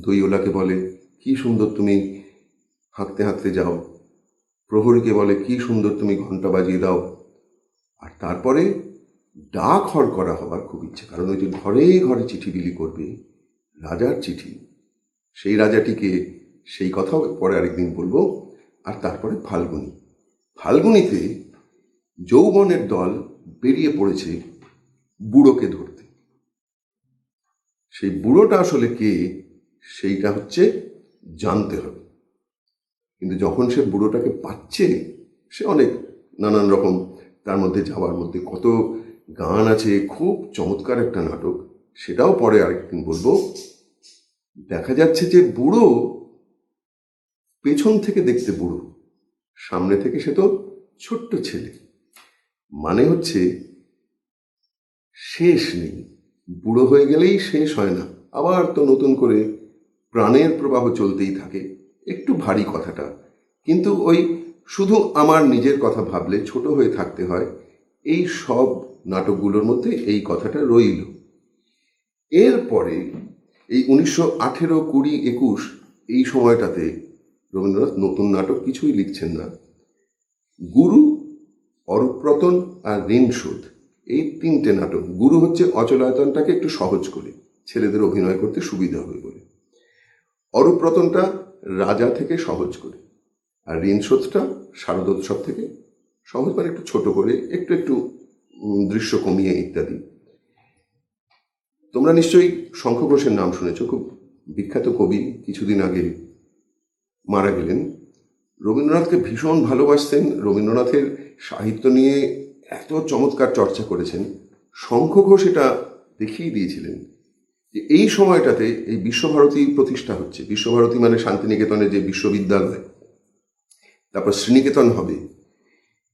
দইওলাকে বলে, কি সুন্দর তুমি হাঁকতে হাঁকতে যাও, প্রহরীকে বলে, কি সুন্দর তুমি ঘন্টা বাজিয়ে দাও। আর তারপরে ডাকঘর করা হবার খুব ইচ্ছে, কারণ ওই যে ঘরে ঘরে চিঠি বিলি করবে, রাজার চিঠি, সেই রাজাটিকে, সেই কথাও পরে আরেকদিন বলবো। আর তারপরে ফাল্গুনী। ফাল্গুনীতে যৌবনের দল বেরিয়ে পড়েছে বুড়োকে ধরতে। সেই বুড়োটা আসলে কে, সেইটা হচ্ছে জানতে হবে। কিন্তু যখন সে বুড়োটাকে পাচ্ছে, সে অনেক নানান রকম, তার মধ্যে যাওয়ার মধ্যে কত গান আছে, খুব চমৎকার একটা নাটক, সেটাও পরে আরেকদিন বলবো। দেখা যাচ্ছে যে বুড়ো পেছন থেকে দেখতে বুড়ো, সামনে থেকে সে তো ছোট্ট ছেলে। মানে হচ্ছে শেষ নেই, বুড়ো হয়ে গেলেই শেষ হয় না, আবার তো নতুন করে প্রাণের প্রবাহ চলতেই থাকে। একটু ভারী কথাটা, কিন্তু ওই শুধু আমার নিজের কথা ভাবলে ছোট হয়ে থাকতে হয়, এই সব নাটকগুলোর মধ্যে এই কথাটা রইল। এরপরে এই 1918, 20, 21 এই সময়টাতে রবীন্দ্রনাথ নতুন নাটক কিছুই লিখছেন না। গুরু, অরূপরতন আর ঋণ শোধ, এই তিনটে নাটক। গুরু হচ্ছে অচলায়তনটাকে একটু সহজ করে, ছেলেদের অভিনয় করতে সুবিধা হবে বলে। অরূপরতনটা রাজা থেকে সহজ করে, আর ঋণ শোধটা শারদোৎসব থেকে সহজ, মানে একটু ছোট করে, একটু একটু দৃশ্য কমিয়ে ইত্যাদি। তোমরা নিশ্চয়ই শঙ্খ ঘোষের নাম শুনেছ, খুব বিখ্যাত কবি, কিছুদিন আগে মারা গেলেন। রবীন্দ্রনাথকে ভীষণ ভালোবাসতেন, রবীন্দ্রনাথের সাহিত্য নিয়ে এত চমৎকার চর্চা করেছেন। শঙ্খ ঘোষ এটা দেখিয়ে দিয়েছিলেন যে এই সময়টাতে এই বিশ্বভারতী প্রতিষ্ঠা হচ্ছে। বিশ্বভারতী মানে শান্তিনিকেতনের যে বিশ্ববিদ্যালয়, তারপর শ্রীনিকেতন হবে,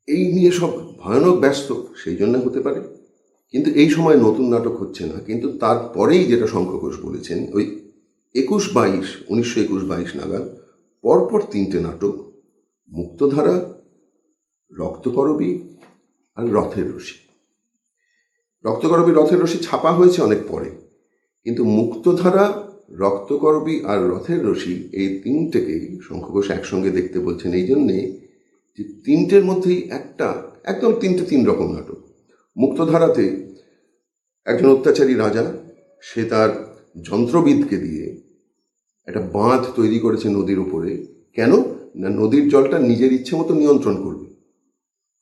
এই নিয়ে সব ভয়ানক ব্যস্ত, সেই জন্য হতে পারে। কিন্তু এই সময় নতুন নাটক হচ্ছে না। কিন্তু তারপরেই যেটা শঙ্খ ঘোষ বলেছেন, ওই 1921 নাগাদ পরপর তিনটে নাটক, মুক্তধারা, রক্তকরবী আর রথের রশি। রক্তকরবী, রথের রশি ছাপা হয়েছে অনেক পরে, কিন্তু মুক্তধারা, রক্তকরবী আর রথের রশি, এই তিনটেকে শঙ্খ ঘোষ একসঙ্গে দেখতে বলছেন এই জন্যে যে তিনটের মধ্যেই একটা, একদম তিনটে তিন রকম নাটক। মুক্তধারাতে একজন অত্যাচারী রাজা, সে তার যন্ত্রবিদকে দিয়ে একটা বাঁধ তৈরি করেছে নদীর উপরে। কেন না, নদীর জলটা নিজের ইচ্ছে মতো নিয়ন্ত্রণ করবে,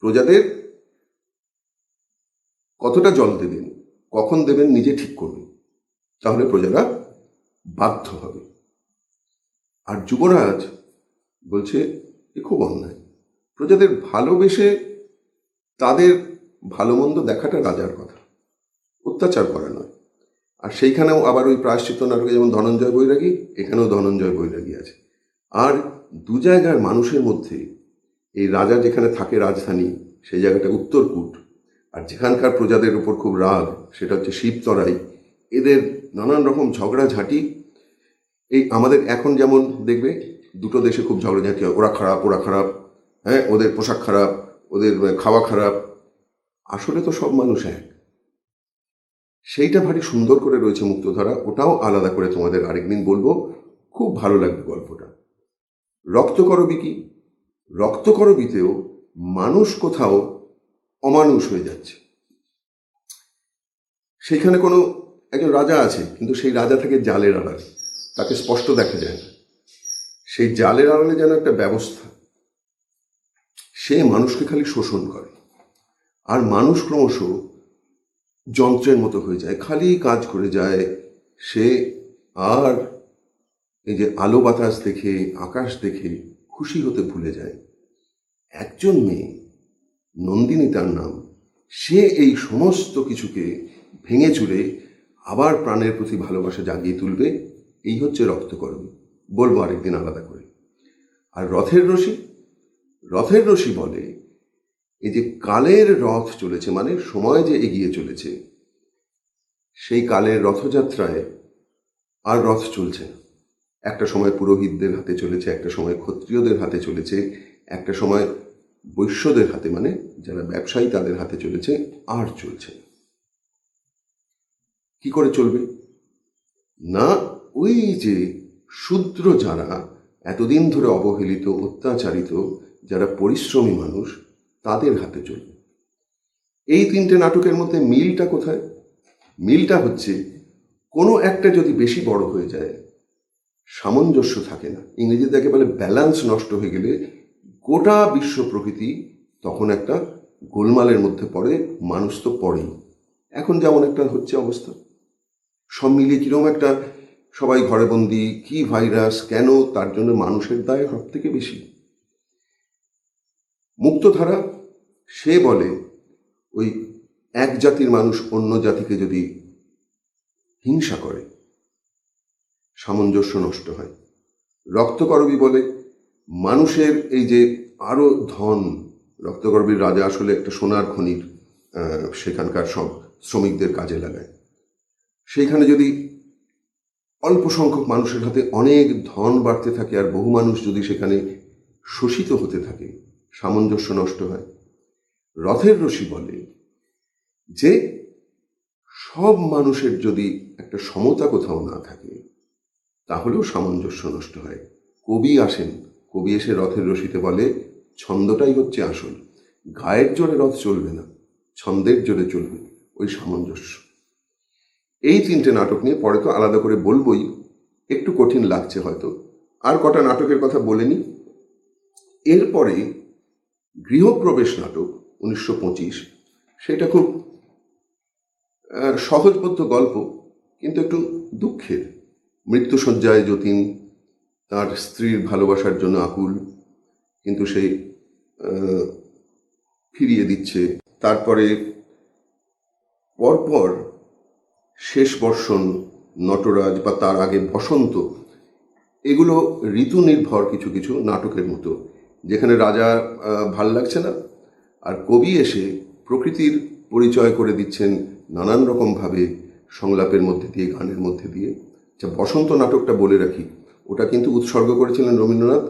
প্রজাদের কতটা জল দেবেন, কখন দেবেন নিজে ঠিক করবে, তাহলে প্রজারা বাধ্য হবে। আর যুবরাজ বলছে এ খুব অন্যায়, প্রজাদের ভালোবেসে তাদের ভালো মন্দ দেখাটা রাজার কথা, অত্যাচার করা নয়। আর সেইখানেও আবার ওই প্রায়শ্চিত্ত নাটকে যেমন ধনঞ্জয় বৈরাগী, এখানেও ধনঞ্জয় বৈরাগী আছে। আর দু জায়গার মানুষের মধ্যে এই রাজা যেখানে থাকে রাজধানী সেই জায়গাটা উত্তরকূট, আর যেখানকার প্রজাদের উপর খুব রাগ সেটা হচ্ছে শিবতরাই। এদের নানান রকম ঝগড়াঝাঁটি, এই আমাদের এখন যেমন দেখবে দুটো দেশে খুব ঝগড়াঝাঁটি হয়, ওরা খারাপ, হ্যাঁ ওদের পোশাক খারাপ, ওদের খাওয়া খারাপ। আসলে তো সব মানুষ এক। সেইটা ভারী সুন্দর করে রয়েছে মুক্তধারা, ওটাও আলাদা করে তোমাদের আরেকদিন বলবো, খুব ভালো লাগবে গল্পটা। রক্তকরবী কি? রক্তকরবীতেও মানুষ কোথাও অমানুষ হয়ে যাচ্ছে। সেখানে কোনো একজন রাজা আছে, কিন্তু সেই রাজা থাকে জালের আড়ালে, তাকে স্পষ্ট দেখা যায় না। সেই জালের আড়ালে যেন একটা ব্যবস্থা, সে মানুষকে খালি শোষণ করে, আর মানুষ ক্রমশ যন্ত্রের মতো হয়ে যায়, খালি কাজ করে যায় সে। আর এই যে আলো বাতাস দেখে, আকাশ দেখে খুশি হতে ভুলে যায়। একজন মেয়ে, নন্দিনী তার নাম, সে এই সমস্ত কিছুকে ভেঙে চুরে আবার প্রাণের প্রতি ভালোবাসা জাগিয়ে তুলবে। এই হচ্ছে রক্তকরবী, বলবো আরেকদিন আলাদা করে। আর রথের রশি, রথের রশি বলে এই যে কালের রথ চলেছে, মানে সময় যে এগিয়ে চলেছে, সেই কালের রথযাত্রায় আর রথ চলছে না। একটা সময় পুরোহিতদের হাতে চলেছে, একটা সময় ক্ষত্রিয়দের হাতে চলেছে, একটা সময় বৈশ্যদের হাতে, মানে যারা ব্যবসায়ী তাদের হাতে চলেছে, আর চলছে না। কি করে চলবে? না, ওই যে শূদ্র যারা এতদিন ধরে অবহেলিত, অত্যাচারিত, যারা পরিশ্রমী মানুষ, তাদের হাতে চলবে। এই তিনটে নাটকের মধ্যে মিলটা কোথায়? মিলটা হচ্ছে কোনো একটা যদি বেশি বড় হয়ে যায়, সামঞ্জস্য থাকে না, ইংরেজিতে তাকে বলে ব্যালেন্স নষ্ট হয়ে গেলে গোটা বিশ্ব প্রকৃতি তখন একটা গোলমালের মধ্যে পড়ে। মানুষ তো পড়েই, এখন যেমন একটা হচ্ছে অবস্থা, সব মিলিয়ে কিরকম একটা, সবাই ঘরে বন্দি, কি ভাইরাস, কেন, তার জন্য মানুষের দায় সব থেকে বেশি। মুক্তধারা সে বলে ওই এক জাতির মানুষ অন্য জাতিকে যদি হিংসা করে, সামঞ্জস্য নষ্ট হয়। রক্তকরবী বলে মানুষের এই যে আরো ধন, রক্তকরবীর রাজা আসলে একটা সোনার খনির, সেখানকার সব শ্রমিকদের কাজে লাগায়। সেইখানে যদি অল্প সংখ্যক মানুষের হাতে অনেক ধন বাড়তে থাকে আর বহু মানুষ যদি সেখানে শোষিত হতে থাকে, সামঞ্জস্য নষ্ট হয়। রথের রশি বলে যে সব মানুষের যদি একটা সমতা কোথাও না থাকে, তাহলেও সামঞ্জস্য নষ্ট হয়। কবি আসেন, কবি এসে রথের রশিতে বলে ছন্দটাই হচ্ছে আসল, গায়ের জোরে রথ চলবে না, ছন্দের জোরে চলবে, ওই সামঞ্জস্য। এই তিনটে নাটক নিয়ে পরে তো আলাদা করে বলবই, একটু কঠিন লাগছে হয়তো। আর কটা নাটকের কথা বলেনি। এরপরে গৃহপ্রবেশ নাটক 1925, সেটা খুব সহজবোধ্য গল্প, কিন্তু একটু দুঃখের। মৃত্যুশয্যায় যতীন তার স্ত্রীর ভালোবাসার জন্য আকুল, কিন্তু সে ফিরিয়ে দিচ্ছে। তারপরে পরপর শেষ বর্ষণ, নটরাজ, বা তার আগে বসন্ত, এগুলো ঋতু নির্ভর কিছু কিছু নাটকের মতো, যেখানে রাজা ভাল লাগছে না, আর কবি এসে প্রকৃতির পরিচয় করে দিচ্ছেন নানান রকমভাবে, সংলাপের মধ্যে দিয়ে, গানের মধ্যে দিয়ে। আচ্ছা, বসন্ত নাটকটা বলে রাখি, ওটা কিন্তু উৎসর্গ করেছিলেন রবীন্দ্রনাথ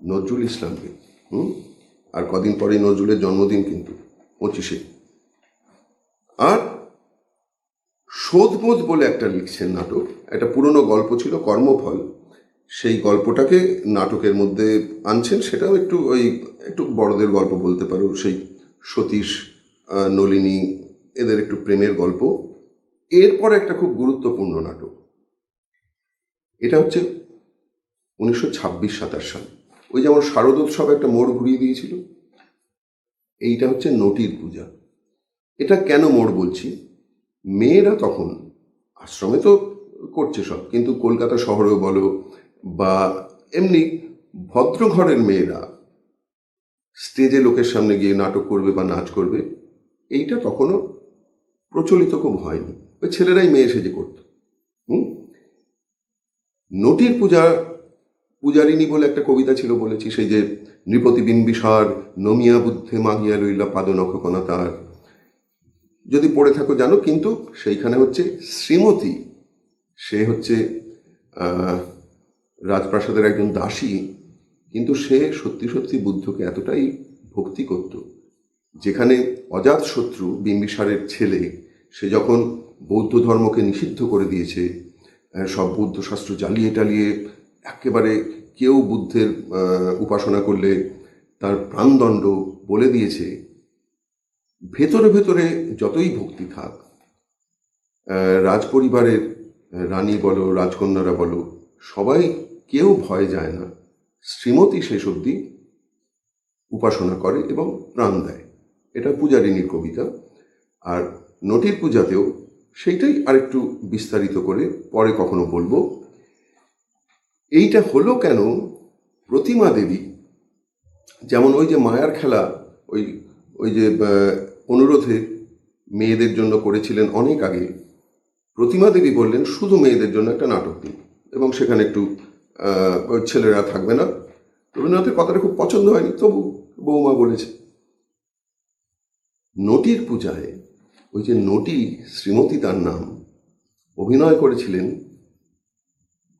নজরুল ইসলামকে। আর কদিন পরে নজরুলের জন্মদিন কিন্তু 25-এ। আর শোধবোধ বলে একটা লিখছেন নাটক, একটা পুরনো গল্প ছিল কর্মফল, সেই গল্পটাকে নাটকের মধ্যে আনছেন। সেটাও একটু বড়দের গল্প বলতে পারো, সেই সতীশ, নলিনী, এদের একটু প্রেমের গল্প। এরপর একটা খুব গুরুত্বপূর্ণ নাটক, এটা হচ্ছে 1926-27 সাল। ওই যেমন শারদোৎসব একটা মোড় ঘুরিয়ে দিয়েছিল, এইটা হচ্ছে নটির পূজা। এটা কেন মোড় বলছি, মেয়েরা তখন আশ্রমে তো করছে সব, কিন্তু কলকাতা শহরেও বলো বা এমনি ভদ্র ঘরের মেয়েরা স্টেজে লোকের সামনে গিয়ে নাটক করবে বা নাচ করবে, এইটা তখনও প্রচলিত খুব হয়নি, ওই ছেলেরাই মেয়ে সেজে করত। নটির পূজা পূজারিনী বলে একটা কবিতা ছিল, বলেছি, সেই যে নৃপতি বিম্বিসার নমিয়া বুদ্ধে মাগিয়া লইলা পাদনখ কণা তার, যদি পড়ে থাকো জানো। কিন্তু সেইখানে হচ্ছে শ্রীমতী, সে হচ্ছে রাজপ্রাসাদের একজন দাসী, কিন্তু সে সত্যি সত্যি বুদ্ধকে এতটাই ভক্তি করত, যেখানে অজাতশত্রু বিম্বিসারের ছেলে, সে যখন বৌদ্ধ ধর্মকে নিষিদ্ধ করে দিয়েছে, সব বৌদ্ধ শাস্ত্র জ্বালিয়ে টালিয়ে একেবারে কেউ বুদ্ধের উপাসনা করলে তার প্রাণদণ্ড বলে দিয়েছে, ভেতরে ভেতরে যতই ভক্তি থাক, রাজপরিবারের রানী বলো, রাজকন্যারা বলো, সবাই কেউ ভয় যায় না। শ্রীমতী শেষ অবধি উপাসনা করে এবং প্রাণ দেয়। এটা পূজারিনীর কবিতা। আর নটির পূজাতেও সেইটাই আরেকটু বিস্তারিত করে পরে কখনো বলবো। এইটা হলো কেন, প্রতিমা দেবী যেমন ওই যে মায়ার খেলা, ওই ওই যে অনুরোধে মেয়েদের জন্য করেছিলেন অনেক আগে, প্রতিমা দেবী বললেন শুধু মেয়েদের জন্য একটা নাটক দিন, এবং সেখানে একটু ছেলেরা থাকবে না। রবীন্দ্রনাথের কথাটা খুব পছন্দ হয়নি, তবু বৌমা বলেছে। নটির পূজায় ওই যে নটি, শ্রীমতী তার নাম, অভিনয় করেছিলেন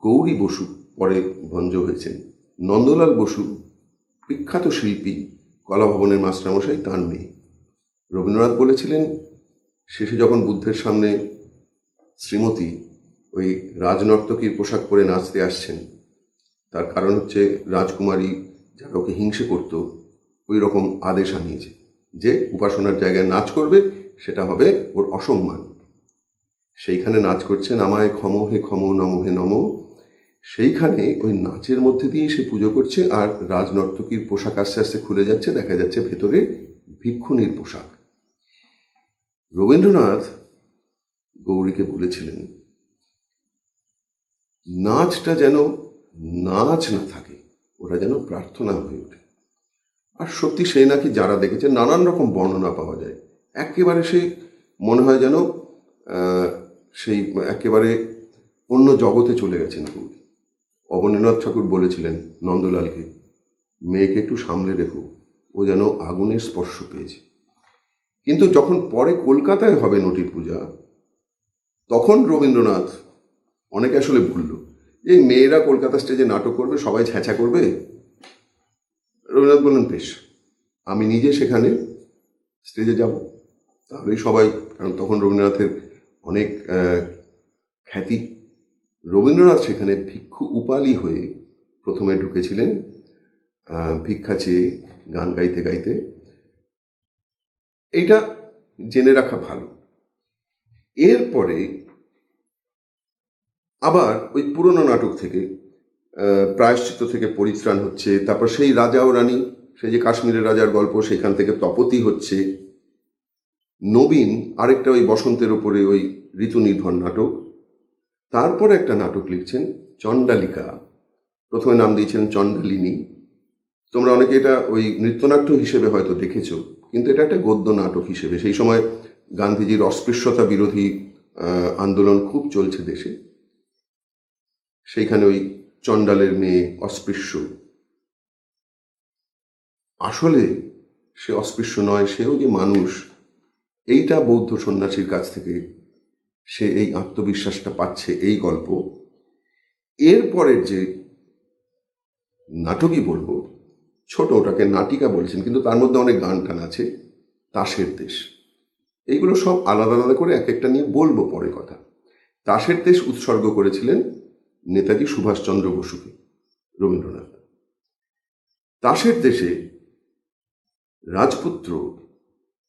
গৌরী বসু, পরে ভঞ্জ হয়েছেন। নন্দলাল বসু বিখ্যাত শিল্পী, কলাভবনের মাস্টারমশাই, তার মেয়ে। রবীন্দ্রনাথ বলেছিলেন শেষে যখন বুদ্ধের সামনে শ্রীমতী ওই রাজনর্তকীর পোশাক পরে নাচতে আসছেন, তার কারণ হচ্ছে রাজকুমারী যারা ওকে হিংসে করত, ওই রকম আদেশ আনিয়েছে যে উপাসনার জায়গায় নাচ করবে, সেটা হবে ওর অসম্মান। সেইখানে নাচ করছেন আমায় ক্ষম হে ক্ষম নম হে নম, সেইখানে ওই নাচের মধ্যে দিয়ে সে পুজো করছে, আর রাজনর্তকীর পোশাক আস্তে আস্তে খুলে যাচ্ছে, দেখা যাচ্ছে ভেতরে ভিক্ষুণীর পোশাক। রবীন্দ্রনাথ গৌরীকে বলেছিলেন নাচটা যেন নাচ না থাকে, ওরা যেন প্রার্থনা হয়ে ওঠে। আর সত্যি সেই নাকি যারা দেখেছে নানান রকম বর্ণনা পাওয়া যায়, একেবারে সেই মনে হয় যেন সেই একেবারে অন্য জগতে চলে গেছেন গৌরী। অবনীন্দ্রনাথ ঠাকুর বলেছিলেন নন্দলালকে, মেয়েকে একটু সামলে রেখো, ও যেন আগুনের স্পর্শ পেয়েছে। কিন্তু যখন পরে কলকাতায় হবে নটির পূজা, তখন রবীন্দ্রনাথ, অনেকে আসলে বলল এই মেয়েরা কলকাতা স্টেজে নাটক করবে, সবাই ছ্যাঁচা করবে। রবীন্দ্রনাথ বললেন বেশ, আমি নিজে সেখানে স্টেজে যাব, তাহলেই সবাই, কারণ তখন রবীন্দ্রনাথের অনেক খ্যাতি। রবীন্দ্রনাথ সেখানে ভিক্ষু উপালি হয়ে প্রথমে ঢুকেছিলেন, ভিক্ষা চেয়ে গান গাইতে গাইতে। এইটা জেনে রাখা ভালো। এরপরে আবার ওই পুরনো নাটক থেকে, প্রায়শ্চিত্ত থেকে পরিত্রাণ হচ্ছে, তারপর সেই রাজা ও রানী, সেই যে কাশ্মীরের রাজার গল্প, সেখান থেকে তপতি হচ্ছে। নবীন আরেকটা ওই বসন্তের ওপরে ওই ঋতু নির্ভর নাটক। তারপর একটা নাটক লিখছেন চণ্ডালিকা, প্রথমে নাম দিয়েছিলেন চণ্ডালিনী। তোমরা অনেকে এটা ওই নৃত্যনাট্য হিসেবে হয়তো দেখেছো, কিন্তু এটা একটা গদ্য নাটক হিসেবে। সেই সময় গান্ধীজির অস্পৃশ্যতা বিরোধী আন্দোলন খুব চলছে দেশে, সেইখানে ওই চণ্ডালের মেয়ে অস্পৃশ্য, আসলে সে অস্পৃশ্য নয়, সেও যে মানুষ, এইটা বৌদ্ধ সন্ন্যাসীর কাছ থেকে সে এই আত্মবিশ্বাসটা পাচ্ছে, এই গল্প। এরপরের যে নাটকই বলবো, ছোট, ওটাকে নাটিকা বলছেন, কিন্তু তার মধ্যে অনেক গান টান আছে, তাসের দেশ। এইগুলো সব আলাদা আলাদা করে এক একটা নিয়ে বলবো পরে কথা। তাসের দেশ উৎসর্গ করেছিলেন নেতাজি সুভাষচন্দ্র বসুকে রবীন্দ্রনাথ। তাসের দেশে রাজপুত্র,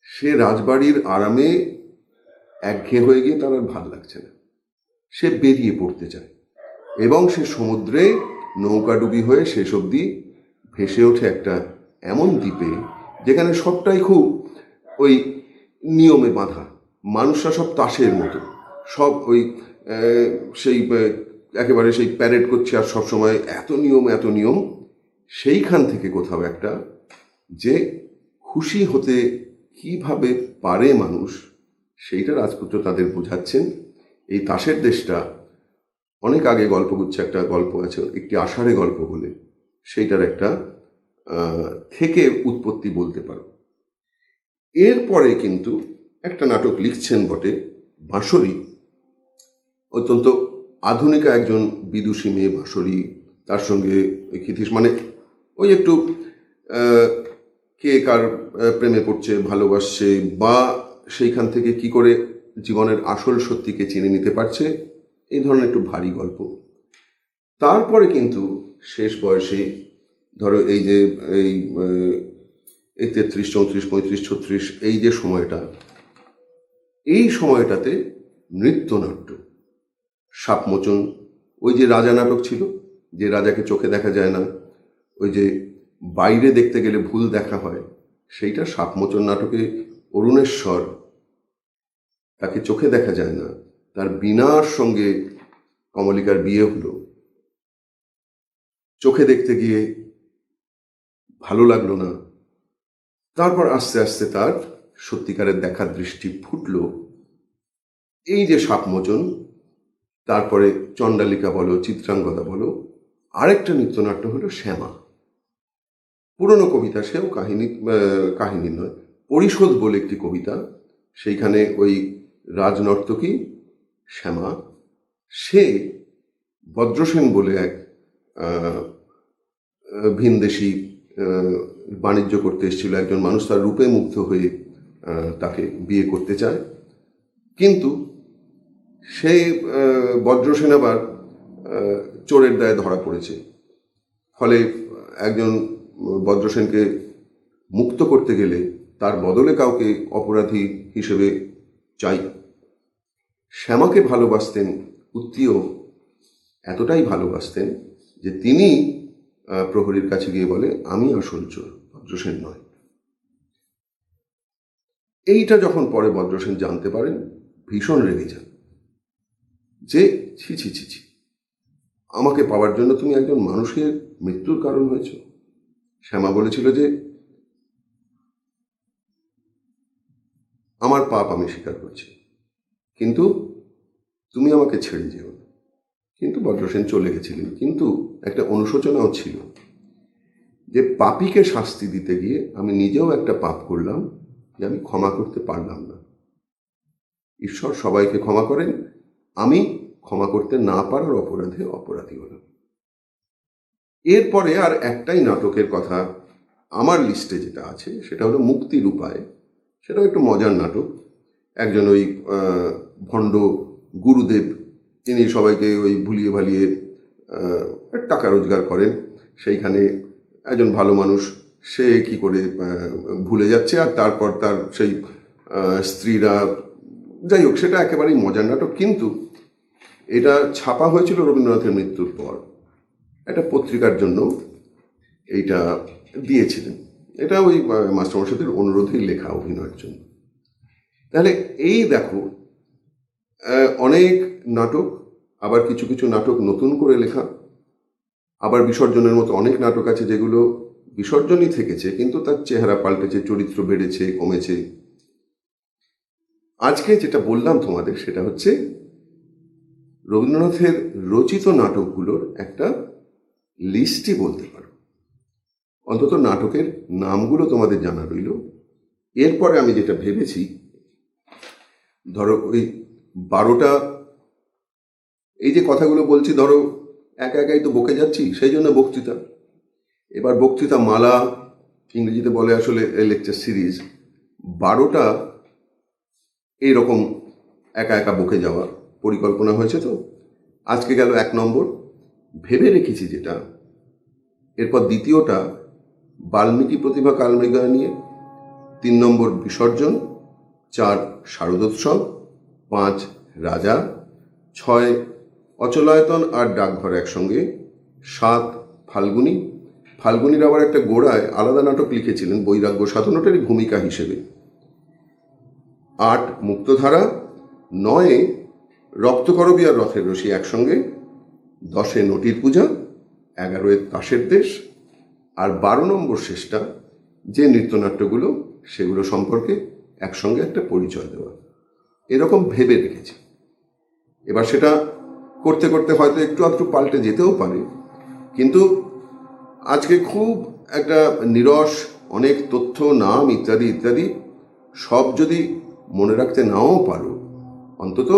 সে রাজবাড়ির আরামে একঘেয়ে হয়ে গিয়ে তার আর ভাল লাগছে না, সে বেরিয়ে পড়তে চায়, এবং সে সমুদ্রে নৌকাডুবি হয়ে শেষ অবধি ভেসে ওঠে একটা এমন দ্বীপে যেখানে সবটাই খুব ওই নিয়মে বাঁধা, মানুষরা সব তাসের মতো, সব ওই সেই একেবারে সেই প্যারেড করছে, আর সবসময় এত নিয়ম এত নিয়ম। সেইখান থেকে কোথাও একটা যে খুশি হতে কিভাবে পারে মানুষ, সেইটা রাজপুত্র তাদের বোঝাচ্ছেন। এই তাসের দেশটা অনেক আগে গল্পগুচ্ছে একটা গল্প আছে, একটি আষাঢ়ে গল্প বলে, সেইটার একটা থেকে উৎপত্তি বলতে পারো। এরপরে কিন্তু একটা নাটক লিখছেন বটে বাঁশরী, অত্যন্ত আধুনিকা একজন বিদুষী মেয়ে বাঁশরী, তার সঙ্গে ক্ষিতীশ, মানে ওই একটু কে কার প্রেমে পড়ছে, ভালোবাসছে, বা সেইখান থেকে কি করে জীবনের আসল সত্যিকে চিনে নিতে পারছে, এই ধরনের একটু ভারী গল্প। তারপরে কিন্তু শেষ বয়সে ধরো এই যে এই 33, 34, 35, 36 এই যে সময়টা, এই সময়টাতে নৃত্যনাট্য, সাপমোচন, ওই যে রাজা নাটক ছিল, যে রাজাকে চোখে দেখা যায় না, ওই যে বাইরে দেখতে গেলে ভুল দেখা হয়, সেইটা সাপমোচন নাটকে অরুণেশ্বর, তাকে চোখে দেখা যায় না, তার বীণার সঙ্গে কমলিকার বিয়ে হলো, চোখে দেখতে গিয়ে ভালো লাগলো না, তারপর আস্তে আস্তে তার সত্যিকারের দেখার দৃষ্টি ফুটল, এই যে সাপমোচন, তারপরে চণ্ডালিকা বলো, চিত্রাঙ্গদা বলো, আরেকটা নৃত্যনাট্য হলো শ্যামা, পুরনো কবিতা, সেও কাহিনী নয়, পরিশোধ বলে একটি কবিতা, সেইখানে ওই রাজনর্তকী শ্যামা, সে বজ্রসেন বলে এক ভিনদেশি বাণিজ্য করতে এসেছিল একজন মানুষ, তার রূপে মুগ্ধ হয়ে তাকে বিয়ে করতে চায়, কিন্তু সেই বজ্রসেন আবার চোরের দায়ে ধরা পড়েছে, ফলে একজন বজ্রসেনকে মুক্ত করতে গেলে তার বদলে কাউকে অপরাধী হিসেবে চাই। শ্যামাকে ভালোবাসতেন উত্তীয়, এতটাই ভালোবাসতেন যে তিনি প্রহরীর কাছে গিয়ে বলে, আমি আসল চোর, বজ্রসেন নয়। এইটা যখন পরে বজ্রসেন জানতে পারেন, ভীষণ রেগে যান, যে ছি ছি ছি ছি, আমাকে পাওয়ার জন্য তুমি একজন মানুষের মৃত্যুর কারণ হয়েছ। শ্যামা বলেছিল যে আমার পাপ আমি স্বীকার করছি, কিন্তু তুমি আমাকে ছেড়ে যেও না। কিন্তু বজ্রসেন চলে গেছিলেন, কিন্তু একটা অনুশোচনাও ছিল যে পাপীকে শাস্তি দিতে গিয়ে আমি নিজেও একটা পাপ করলাম, যে আমি ক্ষমা করতে পারলাম না। ঈশ্বর সবাইকে ক্ষমা করেন, আমি ক্ষমা করতে না পারার অপরাধে অপরাধী হলাম। এরপরে আর একটাই নাটকের কথা আমার লিস্টে যেটা আছে, সেটা হলো মুক্তির উপায়। সেটাও একটু মজার নাটক। একজন ওই ভণ্ড গুরুদেব, তিনি সবাইকে ওই ভুলিয়ে ভালিয়ে টাকা রোজগার করেন, সেইখানে একজন ভালো মানুষ, সে কি করে ভুলে যাচ্ছে, আর তারপর তার সেই স্ত্রীরা, যাই হোক, সেটা একেবারেই মজার নাটক। কিন্তু এটা ছাপা হয়েছিল রবীন্দ্রনাথের মৃত্যুর পর, একটা পত্রিকার জন্য এইটা দিয়েছিলেন, এটা ওই মাস্টারমশাইদের অনুরোধেই লেখা অভিনয়ের জন্য। তাহলে এই দেখো, অনেক নাটক, আবার কিছু কিছু নাটক নতুন করে লেখা, আবার বিসর্জনের মতো অনেক নাটক আছে যেগুলো বিসর্জনই থেকেছে, কিন্তু তার চেহারা পাল্টেছে, চরিত্র বেড়েছে, কমেছে। আজকে যেটা বললাম তোমাদের, সেটা হচ্ছে রবীন্দ্রনাথের রচিত নাটকগুলোর একটা লিস্টই বলতে পারো, অন্তত নাটকের নামগুলো তোমাদের জানা রইল। এরপরে আমি যেটা ভেবেছি, ধরো ওই 12টা, এই যে কথাগুলো বলছি, ধরো একা একাই তো বকে যাচ্ছি, সেই জন্য বক্তৃতা। এবার বক্তৃতা মালা, ইংরেজিতে বলে আসলে লেকচার সিরিজ, 12টা এইরকম একা একা বকে যাওয়ার পরিকল্পনা হয়েছে। তো আজকে গেল 1 নম্বর, ভেবে রেখেছি যেটা, এরপর দ্বিতীয়টা বাল্মীকি প্রতিভা কালমৃগা নিয়ে, 3 নম্বর বিসর্জন, 4 শারদোৎসব, 5 রাজা, 6 অচলায়তন আর ডাকঘর একসঙ্গে, 7 ফাল্গুনী, ফাল্গুনীর আবার একটা গোড়ায় আলাদা নাটক লিখেছিলেন বৈরাগ্য সাধনাটারই ভূমিকা হিসেবে, 8 মুক্তধারা, 9 রক্তকরবী আর রথের রশি একসঙ্গে, 10 নটির পূজা, 11 তাসের দেশ, আর 12 নম্বর শেষটা, যে নৃত্যনাট্যগুলো, সেগুলো সম্পর্কে একসঙ্গে একটা পরিচয় দেওয়া। এরকম ভেবে রেখেছি। এবার সেটা করতে করতে হয়তো একটু আধটু পাল্টে যেতেও পারে, কিন্তু আজকে খুব একটা নিরস অনেক তথ্য, নাম ইত্যাদি ইত্যাদি সব যদি মনে রাখতে নাও পারো, অন্তত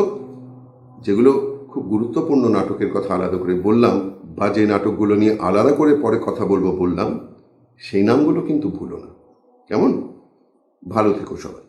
যেগুলো খুব গুরুত্বপূর্ণ নাটকের কথা আলাদা করে বললাম, বা যে নাটকগুলো নিয়ে আলাদা করে পরে কথা বলবো বললাম, সেই নামগুলো কিন্তু ভুলো না। কেমন? ভালো থেকো সবাই।